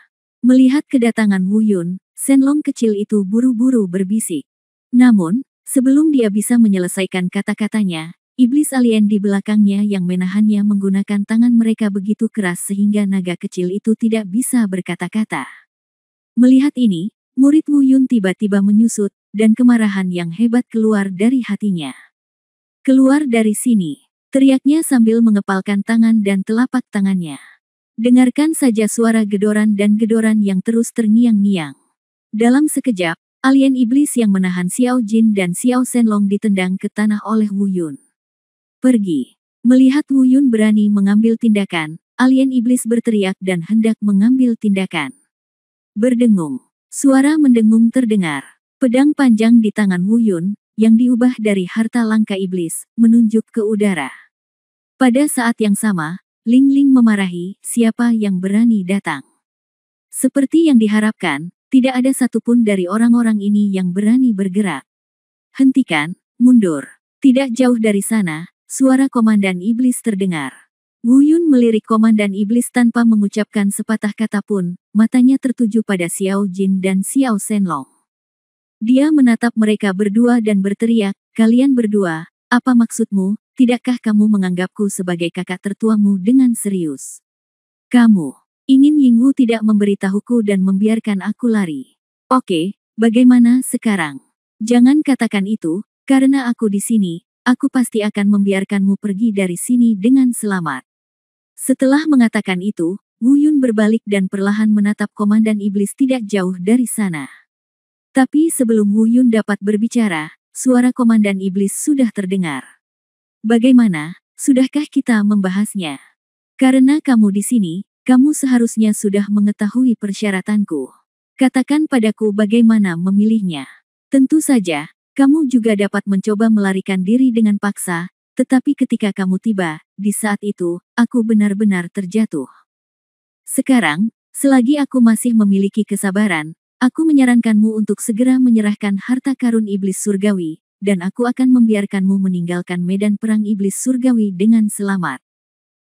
Melihat kedatangan Wu Yun, Shenlong kecil itu buru-buru berbisik. Namun, sebelum dia bisa menyelesaikan kata-katanya, iblis alien di belakangnya yang menahannya menggunakan tangan mereka begitu keras sehingga naga kecil itu tidak bisa berkata-kata. Melihat ini, murid Wu Yun tiba-tiba menyusut, dan kemarahan yang hebat keluar dari hatinya. Keluar dari sini, teriaknya sambil mengepalkan tangan dan telapak tangannya. Dengarkan saja suara gedoran dan gedoran yang terus terngiang-ngiang. Dalam sekejap, alien iblis yang menahan Xiao Jin dan Xiao Shenlong ditendang ke tanah oleh Wu Yun. Pergi. Melihat Wu Yun berani mengambil tindakan, alien iblis berteriak dan hendak mengambil tindakan. Berdengung. Suara mendengung terdengar. Pedang panjang di tangan Wu Yun, yang diubah dari harta langka iblis, menunjuk ke udara. Pada saat yang sama, Ling Ling memarahi, siapa yang berani datang. Seperti yang diharapkan, tidak ada satupun dari orang-orang ini yang berani bergerak. Hentikan, mundur. Tidak jauh dari sana, suara komandan iblis terdengar. Wu Yun melirik komandan iblis tanpa mengucapkan sepatah kata pun, matanya tertuju pada Xiao Jin dan Xiao Shenlong. Dia menatap mereka berdua dan berteriak, kalian berdua, apa maksudmu? Tidakkah kamu menganggapku sebagai kakak tertuamu dengan serius? Kamu ingin Yingwu tidak memberitahuku dan membiarkan aku lari. Oke, bagaimana sekarang? Jangan katakan itu, karena aku di sini, aku pasti akan membiarkanmu pergi dari sini dengan selamat. Setelah mengatakan itu, Wu Yun berbalik dan perlahan menatap komandan iblis tidak jauh dari sana. Tapi sebelum Wu Yun dapat berbicara, suara komandan iblis sudah terdengar. Bagaimana, sudahkah kita membahasnya? Karena kamu di sini, kamu seharusnya sudah mengetahui persyaratanku. Katakan padaku bagaimana memilihnya. Tentu saja, kamu juga dapat mencoba melarikan diri dengan paksa, tetapi ketika kamu tiba, di saat itu, aku benar-benar terjatuh. Sekarang, selagi aku masih memiliki kesabaran, aku menyarankanmu untuk segera menyerahkan harta karun iblis surgawi, dan aku akan membiarkanmu meninggalkan medan perang iblis surgawi dengan selamat.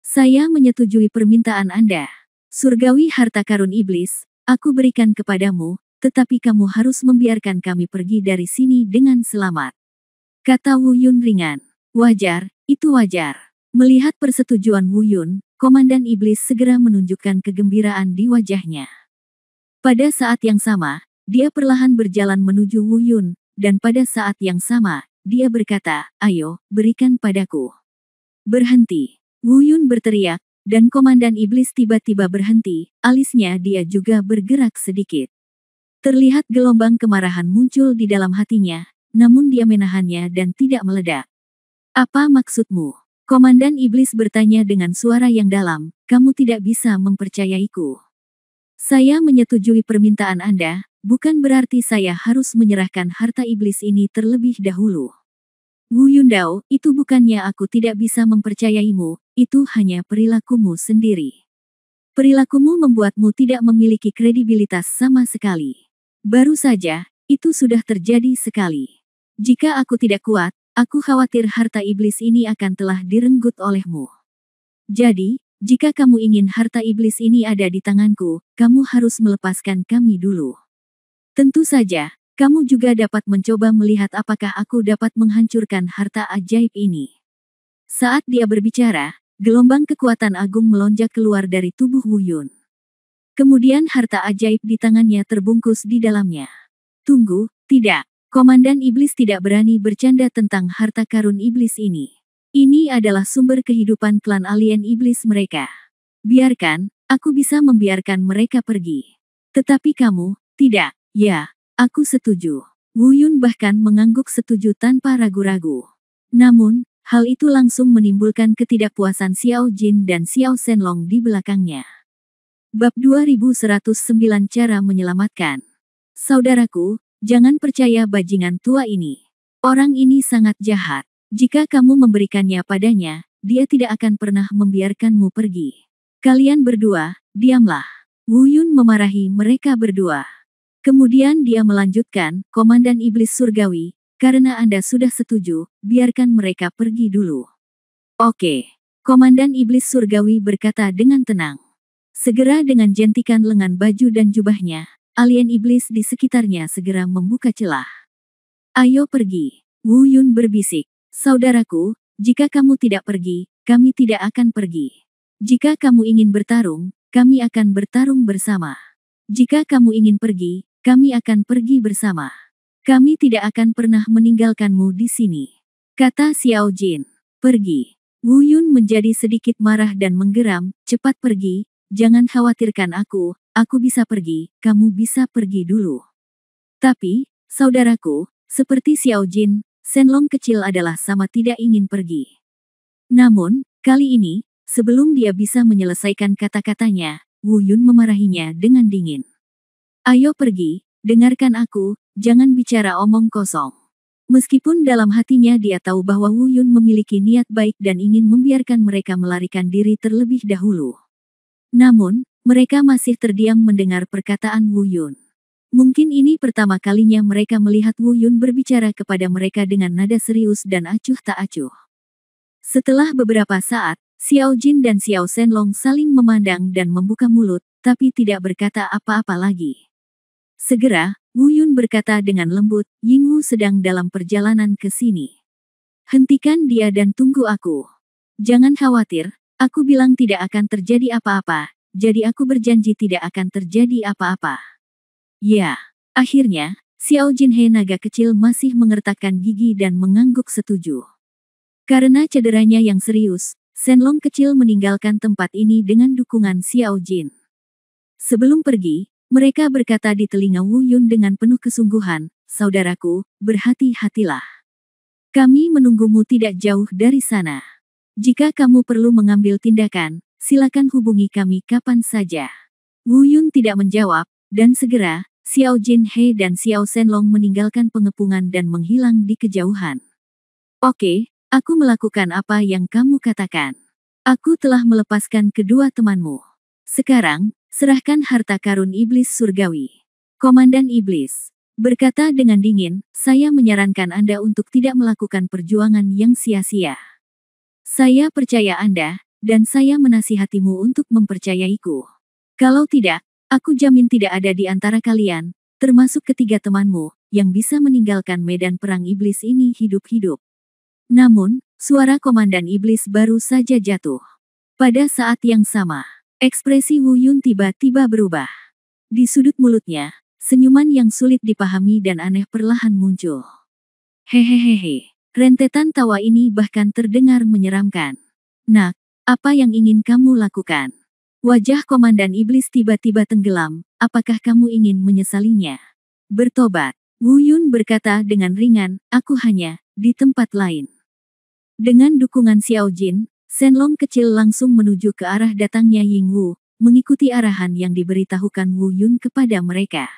Saya menyetujui permintaan Anda. Surgawi harta karun iblis, aku berikan kepadamu, tetapi kamu harus membiarkan kami pergi dari sini dengan selamat. Kata Wu Yun ringan. Wajar, itu wajar. Melihat persetujuan Wu Yun, komandan iblis segera menunjukkan kegembiraan di wajahnya. Pada saat yang sama, dia perlahan berjalan menuju Wu Yun, dan pada saat yang sama, dia berkata, ayo, berikan padaku. Berhenti. Wu Yun berteriak, dan komandan iblis tiba-tiba berhenti, alisnya dia juga bergerak sedikit. Terlihat gelombang kemarahan muncul di dalam hatinya, namun dia menahannya dan tidak meledak. Apa maksudmu? Komandan iblis bertanya dengan suara yang dalam, kamu tidak bisa mempercayaiku. Saya menyetujui permintaan Anda, bukan berarti saya harus menyerahkan harta iblis ini terlebih dahulu. Wu Yundao, itu bukannya aku tidak bisa mempercayaimu, itu hanya perilakumu sendiri. Perilakumu membuatmu tidak memiliki kredibilitas sama sekali. Baru saja, itu sudah terjadi sekali. Jika aku tidak kuat, aku khawatir harta iblis ini akan telah direnggut olehmu. Jadi, jika kamu ingin harta iblis ini ada di tanganku, kamu harus melepaskan kami dulu. Tentu saja, kamu juga dapat mencoba melihat apakah aku dapat menghancurkan harta ajaib ini. Saat dia berbicara, gelombang kekuatan agung melonjak keluar dari tubuh Wu Yun. Kemudian harta ajaib di tangannya terbungkus di dalamnya. Tunggu, tidak. Komandan iblis tidak berani bercanda tentang harta karun iblis ini. Ini adalah sumber kehidupan klan alien iblis mereka. Biarkan, aku bisa membiarkan mereka pergi. Tetapi kamu, tidak. Ya, aku setuju. Wu Yun bahkan mengangguk setuju tanpa ragu-ragu. Namun, hal itu langsung menimbulkan ketidakpuasan Xiao Jin dan Xiao Shenlong di belakangnya. Bab 2109 Cara Menyelamatkan. Saudaraku, jangan percaya bajingan tua ini. Orang ini sangat jahat. Jika kamu memberikannya padanya, dia tidak akan pernah membiarkanmu pergi. Kalian berdua, diamlah. Wu Yun memarahi mereka berdua. Kemudian dia melanjutkan, Komandan Iblis Surgawi, karena Anda sudah setuju, biarkan mereka pergi dulu. Oke. Komandan Iblis Surgawi berkata dengan tenang. Segera dengan jentikan lengan baju dan jubahnya, alien iblis di sekitarnya segera membuka celah. Ayo pergi. Wu Yun berbisik. Saudaraku, jika kamu tidak pergi, kami tidak akan pergi. Jika kamu ingin bertarung, kami akan bertarung bersama. Jika kamu ingin pergi, kami akan pergi bersama. Kami tidak akan pernah meninggalkanmu di sini. Kata Xiao Jin. Pergi. Wu Yun menjadi sedikit marah dan menggeram, cepat pergi, jangan khawatirkan aku bisa pergi, kamu bisa pergi dulu. Tapi, saudaraku, seperti Xiao Jin, Shenlong kecil adalah sama tidak ingin pergi. Namun, kali ini, sebelum dia bisa menyelesaikan kata-katanya, Wu Yun memarahinya dengan dingin. Ayo pergi, dengarkan aku, jangan bicara omong kosong. Meskipun dalam hatinya dia tahu bahwa Wu Yun memiliki niat baik dan ingin membiarkan mereka melarikan diri terlebih dahulu. Namun, mereka masih terdiam mendengar perkataan Wu Yun. Mungkin ini pertama kalinya mereka melihat Wu Yun berbicara kepada mereka dengan nada serius dan acuh tak acuh. Setelah beberapa saat, Xiao Jin dan Xiao Shenlong saling memandang dan membuka mulut, tapi tidak berkata apa-apa lagi. Segera, Wu Yun berkata dengan lembut, Yingwu sedang dalam perjalanan ke sini. Hentikan dia dan tunggu aku. Jangan khawatir, aku bilang tidak akan terjadi apa-apa, jadi aku berjanji tidak akan terjadi apa-apa. Ya, akhirnya, Xiao Jinhe naga kecil masih mengertakkan gigi dan mengangguk setuju. Karena cederanya yang serius, Shenlong kecil meninggalkan tempat ini dengan dukungan Xiao Jin. Sebelum pergi, mereka berkata di telinga Wu Yun dengan penuh kesungguhan, saudaraku, berhati-hatilah. Kami menunggumu tidak jauh dari sana. Jika kamu perlu mengambil tindakan, silakan hubungi kami kapan saja. Wu Yun tidak menjawab, dan segera, Xiao Jinhe dan Xiao Shenlong meninggalkan pengepungan dan menghilang di kejauhan. Oke, aku melakukan apa yang kamu katakan. Aku telah melepaskan kedua temanmu. Sekarang, serahkan harta karun iblis surgawi. Komandan iblis berkata dengan dingin, saya menyarankan Anda untuk tidak melakukan perjuangan yang sia-sia. Saya percaya Anda, dan saya menasihatimu untuk mempercayaiku. Kalau tidak, aku jamin tidak ada di antara kalian, termasuk ketiga temanmu, yang bisa meninggalkan medan perang iblis ini hidup-hidup. Namun, suara komandan iblis baru saja jatuh. Pada saat yang sama, ekspresi Wu Yun tiba-tiba berubah. Di sudut mulutnya, senyuman yang sulit dipahami dan aneh perlahan muncul. Hehehehe, rentetan tawa ini bahkan terdengar menyeramkan. Nak, apa yang ingin kamu lakukan? Wajah komandan iblis tiba-tiba tenggelam, apakah kamu ingin menyesalinya? Bertobat, Wu Yun berkata dengan ringan, aku hanya di tempat lain. Dengan dukungan Xiao Jin, Shenlong kecil langsung menuju ke arah datangnya Yingwu, mengikuti arahan yang diberitahukan Wu Yun kepada mereka.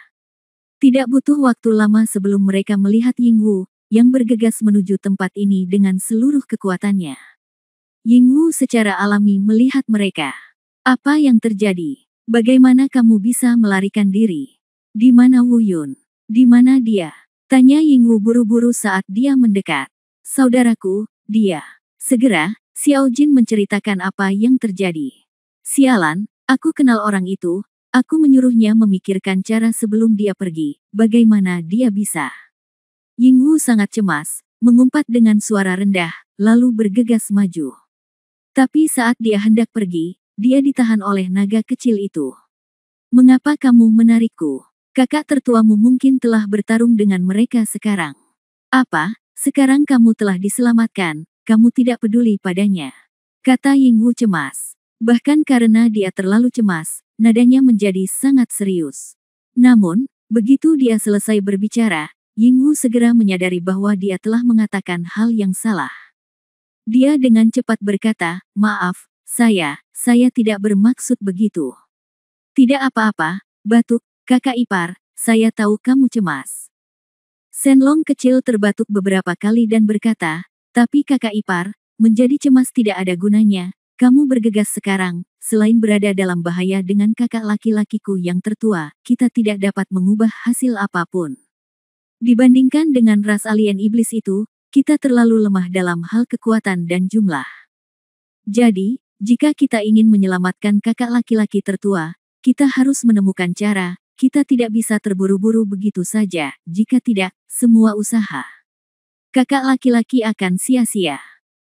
Tidak butuh waktu lama sebelum mereka melihat Yingwu, yang bergegas menuju tempat ini dengan seluruh kekuatannya. Yingwu secara alami melihat mereka. Apa yang terjadi? Bagaimana kamu bisa melarikan diri? Di mana Wu Yun? Di mana dia? Tanya Yingwu buru-buru saat dia mendekat. Saudaraku, dia. Segera, Xiao Jin menceritakan apa yang terjadi. Sialan, aku kenal orang itu, aku menyuruhnya memikirkan cara sebelum dia pergi, bagaimana dia bisa. Yingwu sangat cemas, mengumpat dengan suara rendah, lalu bergegas maju. Tapi saat dia hendak pergi, dia ditahan oleh naga kecil itu. Mengapa kamu menarikku? Kakak tertuamu mungkin telah bertarung dengan mereka sekarang. Apa, sekarang kamu telah diselamatkan? Kamu tidak peduli padanya. Kata Yingwu cemas. Bahkan karena dia terlalu cemas, nadanya menjadi sangat serius. Namun, begitu dia selesai berbicara, Yingwu segera menyadari bahwa dia telah mengatakan hal yang salah. Dia dengan cepat berkata, maaf, saya tidak bermaksud begitu. Tidak apa-apa, batuk, kakak ipar, saya tahu kamu cemas. Shenlong kecil terbatuk beberapa kali dan berkata, tapi kakak ipar, menjadi cemas tidak ada gunanya, kamu bergegas sekarang, selain berada dalam bahaya dengan kakak laki-lakiku yang tertua, kita tidak dapat mengubah hasil apapun. Dibandingkan dengan ras alien iblis itu, kita terlalu lemah dalam hal kekuatan dan jumlah. Jadi, jika kita ingin menyelamatkan kakak laki-laki tertua, kita harus menemukan cara. Kita tidak bisa terburu-buru begitu saja. Jika tidak, semua usaha kakak laki-laki akan sia-sia.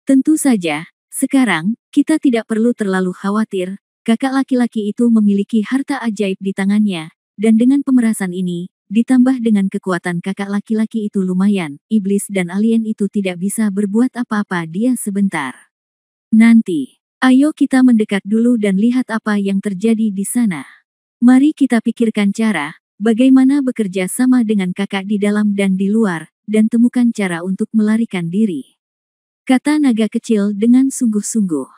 Tentu saja, sekarang, kita tidak perlu terlalu khawatir. Kakak laki-laki itu memiliki harta ajaib di tangannya, dan dengan pemerasan ini, ditambah dengan kekuatan kakak laki-laki itu lumayan, iblis dan alien itu tidak bisa berbuat apa-apa dia sebentar. Nanti, ayo kita mendekat dulu dan lihat apa yang terjadi di sana. Mari kita pikirkan cara, bagaimana bekerja sama dengan kakak di dalam dan di luar, dan temukan cara untuk melarikan diri. Kata naga kecil dengan sungguh-sungguh.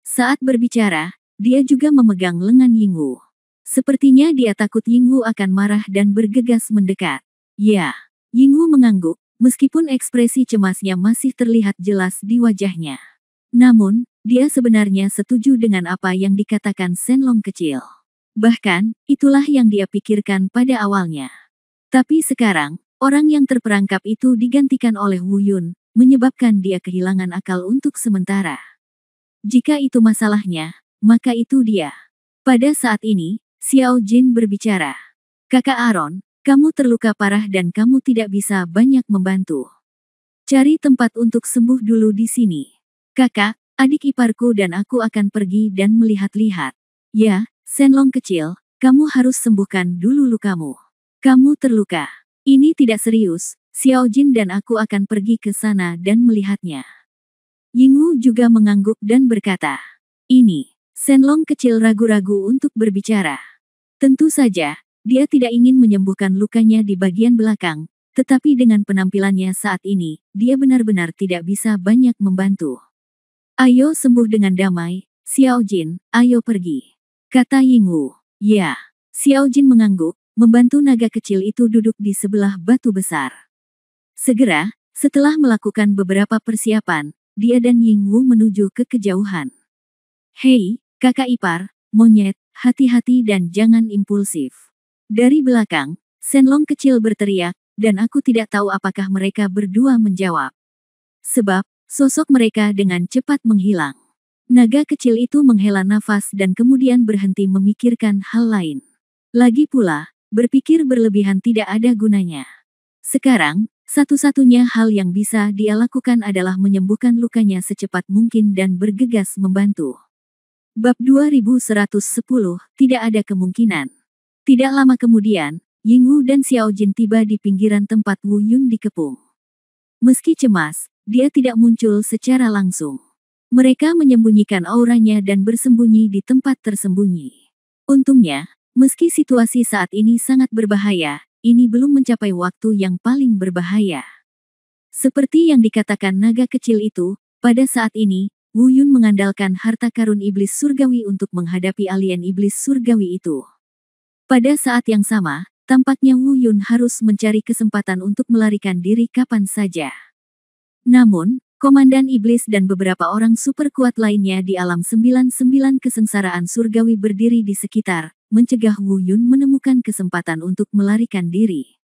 Saat berbicara, dia juga memegang lengan Yingwu. Sepertinya dia takut Yingwu akan marah dan bergegas mendekat. Ya, Yingwu mengangguk, meskipun ekspresi cemasnya masih terlihat jelas di wajahnya. Namun, dia sebenarnya setuju dengan apa yang dikatakan Shenlong kecil. Bahkan, itulah yang dia pikirkan pada awalnya. Tapi sekarang, orang yang terperangkap itu digantikan oleh Wu Yun, menyebabkan dia kehilangan akal untuk sementara. Jika itu masalahnya, maka itu dia. Pada saat ini, Xiao Jin berbicara. Kakak Aaron, kamu terluka parah dan kamu tidak bisa banyak membantu. Cari tempat untuk sembuh dulu di sini. Kakak, adik iparku dan aku akan pergi dan melihat-lihat. Ya, Shenlong kecil, kamu harus sembuhkan dulu lukamu. Kamu terluka. Ini tidak serius, Xiao Jin dan aku akan pergi ke sana dan melihatnya. Yingwu juga mengangguk dan berkata, ini, Shenlong kecil ragu-ragu untuk berbicara. Tentu saja, dia tidak ingin menyembuhkan lukanya di bagian belakang, tetapi dengan penampilannya saat ini, dia benar-benar tidak bisa banyak membantu. Ayo sembuh dengan damai, Xiao Jin, ayo pergi. Kata Yingwu. Ya, Xiao Jin mengangguk, membantu naga kecil itu duduk di sebelah batu besar. Segera, setelah melakukan beberapa persiapan, dia dan Yingwu menuju ke kejauhan. Hei, kakak ipar, monyet, hati-hati dan jangan impulsif. Dari belakang, Shenlong kecil berteriak, dan aku tidak tahu apakah mereka berdua menjawab. Sebab, sosok mereka dengan cepat menghilang. Naga kecil itu menghela nafas dan kemudian berhenti memikirkan hal lain. Lagi pula, berpikir berlebihan tidak ada gunanya. Sekarang, satu-satunya hal yang bisa dia lakukan adalah menyembuhkan lukanya secepat mungkin dan bergegas membantu. Bab 2110, tidak ada kemungkinan. Tidak lama kemudian, Yingwu dan Xiao Jin tiba di pinggiran tempat Wu Yun dikepung. Meski cemas, dia tidak muncul secara langsung. Mereka menyembunyikan auranya dan bersembunyi di tempat tersembunyi. Untungnya, meski situasi saat ini sangat berbahaya, ini belum mencapai waktu yang paling berbahaya. Seperti yang dikatakan naga kecil itu, pada saat ini, Wu Yun mengandalkan harta karun iblis surgawi untuk menghadapi alien iblis surgawi itu. Pada saat yang sama, tampaknya Wu Yun harus mencari kesempatan untuk melarikan diri kapan saja. Namun, Komandan Iblis dan beberapa orang super kuat lainnya di alam 99 kesengsaraan surgawi berdiri di sekitar, mencegah Wu Yun menemukan kesempatan untuk melarikan diri.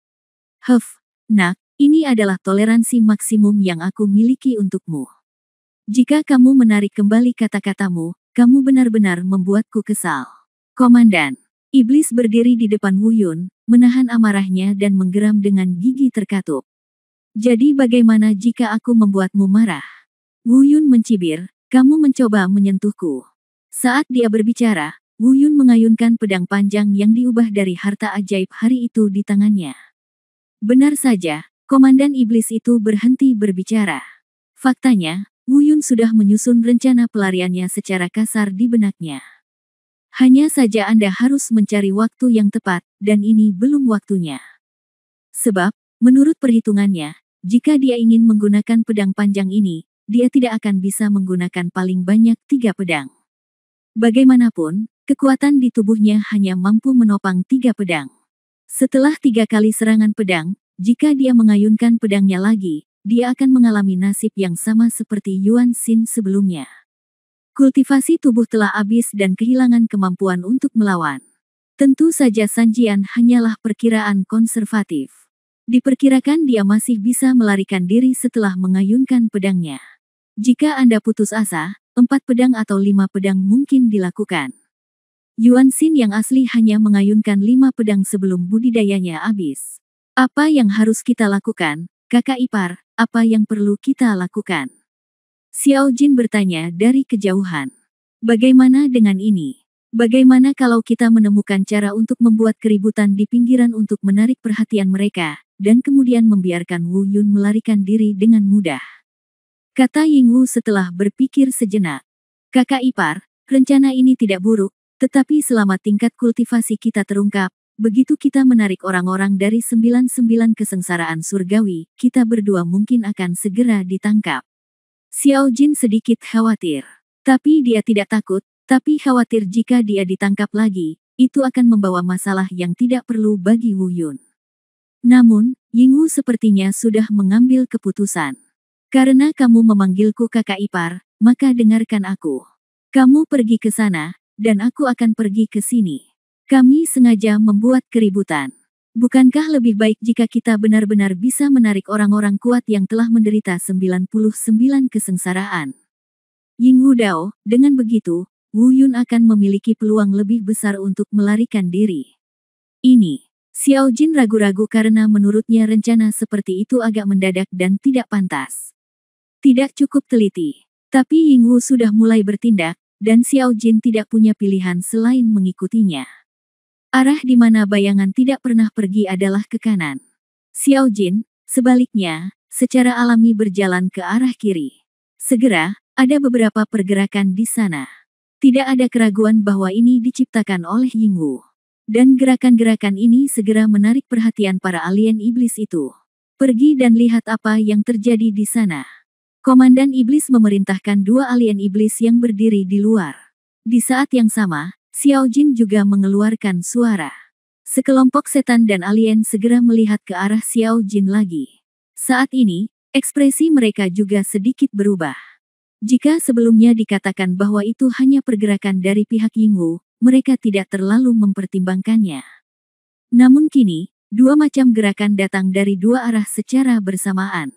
Nak, ini adalah toleransi maksimum yang aku miliki untukmu. Jika kamu menarik kembali kata-katamu, kamu benar-benar membuatku kesal. Komandan. Iblis berdiri di depan Wu Yun, menahan amarahnya dan menggeram dengan gigi terkatup. Jadi bagaimana jika aku membuatmu marah? Wu Yun mencibir, kamu mencoba menyentuhku. Saat dia berbicara, Wu Yun mengayunkan pedang panjang yang diubah dari harta ajaib hari itu di tangannya. Benar saja, Komandan Iblis itu berhenti berbicara. Faktanya, Wu Yun sudah menyusun rencana pelariannya secara kasar di benaknya. Hanya saja Anda harus mencari waktu yang tepat, dan ini belum waktunya. Sebab, menurut perhitungannya, jika dia ingin menggunakan pedang panjang ini, dia tidak akan bisa menggunakan paling banyak 3 pedang. Bagaimanapun, kekuatan di tubuhnya hanya mampu menopang 3 pedang. Setelah 3 kali serangan pedang, jika dia mengayunkan pedangnya lagi, dia akan mengalami nasib yang sama seperti Yuan Xin sebelumnya. Kultivasi tubuh telah habis dan kehilangan kemampuan untuk melawan. Tentu saja Sanjian hanyalah perkiraan konservatif. Diperkirakan dia masih bisa melarikan diri setelah mengayunkan pedangnya. Jika Anda putus asa, 4 pedang atau 5 pedang mungkin dilakukan. Yuan Xin yang asli hanya mengayunkan 5 pedang sebelum budidayanya habis. Apa yang harus kita lakukan, kakak ipar? Apa yang perlu kita lakukan? Xiao Jin bertanya dari kejauhan. Bagaimana dengan ini? Bagaimana kalau kita menemukan cara untuk membuat keributan di pinggiran untuk menarik perhatian mereka, dan kemudian membiarkan Wu Yun melarikan diri dengan mudah? Kata Ying Wu setelah berpikir sejenak. Kakak ipar, rencana ini tidak buruk, tetapi selama tingkat kultivasi kita terungkap, begitu kita menarik orang-orang dari 99 kesengsaraan surgawi, kita berdua mungkin akan segera ditangkap. Xiao Jin sedikit khawatir. Tapi dia tidak takut, tapi khawatir jika dia ditangkap lagi, itu akan membawa masalah yang tidak perlu bagi Wu Yun. Namun, Ying Wu sepertinya sudah mengambil keputusan. Karena kamu memanggilku kakak ipar, maka dengarkan aku. Kamu pergi ke sana, dan aku akan pergi ke sini. Kami sengaja membuat keributan. Bukankah lebih baik jika kita benar-benar bisa menarik orang-orang kuat yang telah menderita 99 kesengsaraan? Ying Wu Dao, dengan begitu, Wu Yun akan memiliki peluang lebih besar untuk melarikan diri. Ini, Xiao Jin ragu-ragu karena menurutnya rencana seperti itu agak mendadak dan tidak pantas. Tidak cukup teliti. Tapi Ying Wu sudah mulai bertindak, dan Xiao Jin tidak punya pilihan selain mengikutinya. Arah di mana bayangan tidak pernah pergi adalah ke kanan. Xiao Jin, sebaliknya, secara alami berjalan ke arah kiri. Segera, ada beberapa pergerakan di sana. Tidak ada keraguan bahwa ini diciptakan oleh Ying Wu. Dan gerakan-gerakan ini segera menarik perhatian para alien iblis itu. Pergi dan lihat apa yang terjadi di sana. Komandan iblis memerintahkan 2 alien iblis yang berdiri di luar. Di saat yang sama, Xiao Jin juga mengeluarkan suara. Sekelompok setan dan alien segera melihat ke arah Xiao Jin lagi. Saat ini, ekspresi mereka juga sedikit berubah. Jika sebelumnya dikatakan bahwa itu hanya pergerakan dari pihak Ying Wu, mereka tidak terlalu mempertimbangkannya. Namun kini, 2 macam gerakan datang dari 2 arah secara bersamaan.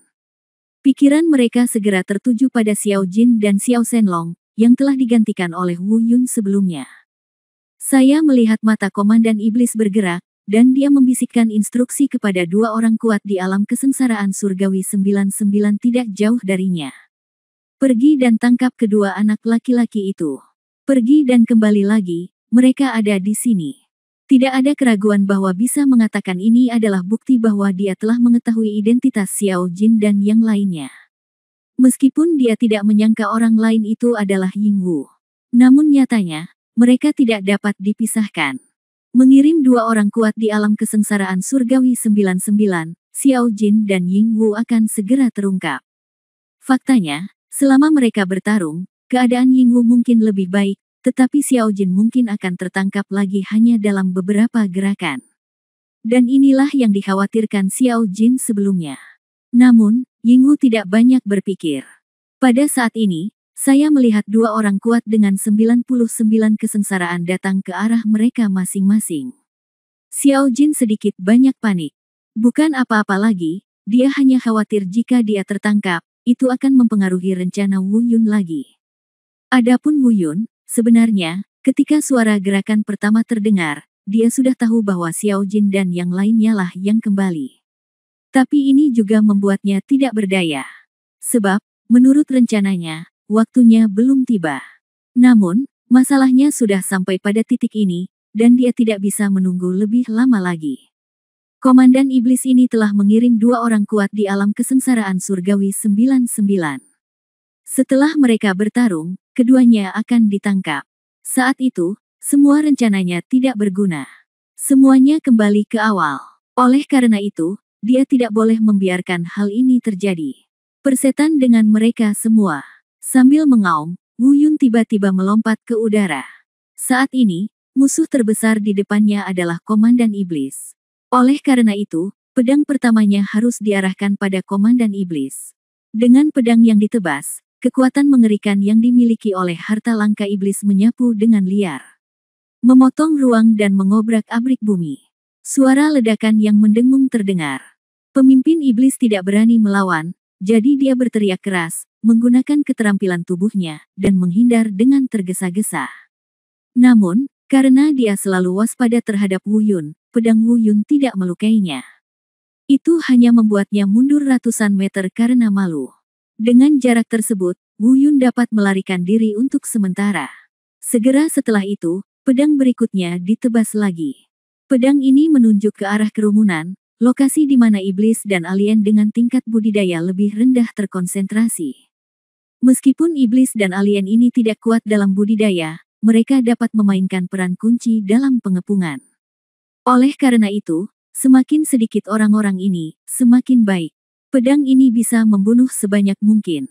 Pikiran mereka segera tertuju pada Xiao Jin dan Xiao Shenlong, yang telah digantikan oleh Wu Yun sebelumnya. Saya melihat mata komandan iblis bergerak, dan dia membisikkan instruksi kepada 2 orang kuat di alam kesengsaraan surgawi 99 tidak jauh darinya. Pergi dan tangkap kedua anak laki-laki itu. Pergi dan kembali lagi, mereka ada di sini. Tidak ada keraguan bahwa bisa mengatakan ini adalah bukti bahwa dia telah mengetahui identitas Xiao Jin dan yang lainnya. Meskipun dia tidak menyangka orang lain itu adalah Ying Wu. Namun nyatanya, mereka tidak dapat dipisahkan. Mengirim 2 orang kuat di alam kesengsaraan surgawi 99, Xiao Jin dan Ying Wu akan segera terungkap. Faktanya, selama mereka bertarung, keadaan Ying Wu mungkin lebih baik, tetapi Xiao Jin mungkin akan tertangkap lagi hanya dalam beberapa gerakan. Dan inilah yang dikhawatirkan Xiao Jin sebelumnya. Namun, Ying Wu tidak banyak berpikir. Pada saat ini, saya melihat 2 orang kuat dengan 99 kesengsaraan datang ke arah mereka masing-masing. Xiao Jin sedikit banyak panik. Bukan apa-apa lagi, dia hanya khawatir jika dia tertangkap, itu akan mempengaruhi rencana Wu Yun lagi. Adapun Wu Yun, sebenarnya, ketika suara gerakan pertama terdengar, dia sudah tahu bahwa Xiao Jin dan yang lainnya lah yang kembali. Tapi ini juga membuatnya tidak berdaya. Sebab, menurut rencananya, waktunya belum tiba. Namun, masalahnya sudah sampai pada titik ini, dan dia tidak bisa menunggu lebih lama lagi. Komandan iblis ini telah mengirim 2 orang kuat di alam kesengsaraan surgawi 99. Setelah mereka bertarung, keduanya akan ditangkap. Saat itu, semua rencananya tidak berguna. Semuanya kembali ke awal. Oleh karena itu, dia tidak boleh membiarkan hal ini terjadi. Persetan dengan mereka semua. Sambil mengaum, Wu Yun tiba-tiba melompat ke udara. Saat ini, musuh terbesar di depannya adalah Komandan Iblis. Oleh karena itu, pedang pertamanya harus diarahkan pada Komandan Iblis. Dengan pedang yang ditebas, kekuatan mengerikan yang dimiliki oleh harta langka Iblis menyapu dengan liar. Memotong ruang dan mengobrak-abrik bumi. Suara ledakan yang mendengung terdengar. Pemimpin iblis tidak berani melawan, jadi dia berteriak keras, menggunakan keterampilan tubuhnya, dan menghindar dengan tergesa-gesa. Namun, karena dia selalu waspada terhadap Wu Yun, pedang Wu Yun tidak melukainya. Itu hanya membuatnya mundur ratusan meter karena malu. Dengan jarak tersebut, Wu Yun dapat melarikan diri untuk sementara. Segera setelah itu, pedang berikutnya ditebas lagi. Pedang ini menunjuk ke arah kerumunan, lokasi di mana iblis dan alien dengan tingkat budidaya lebih rendah terkonsentrasi. Meskipun iblis dan alien ini tidak kuat dalam budidaya, mereka dapat memainkan peran kunci dalam pengepungan. Oleh karena itu, semakin sedikit orang-orang ini, semakin baik. Pedang ini bisa membunuh sebanyak mungkin.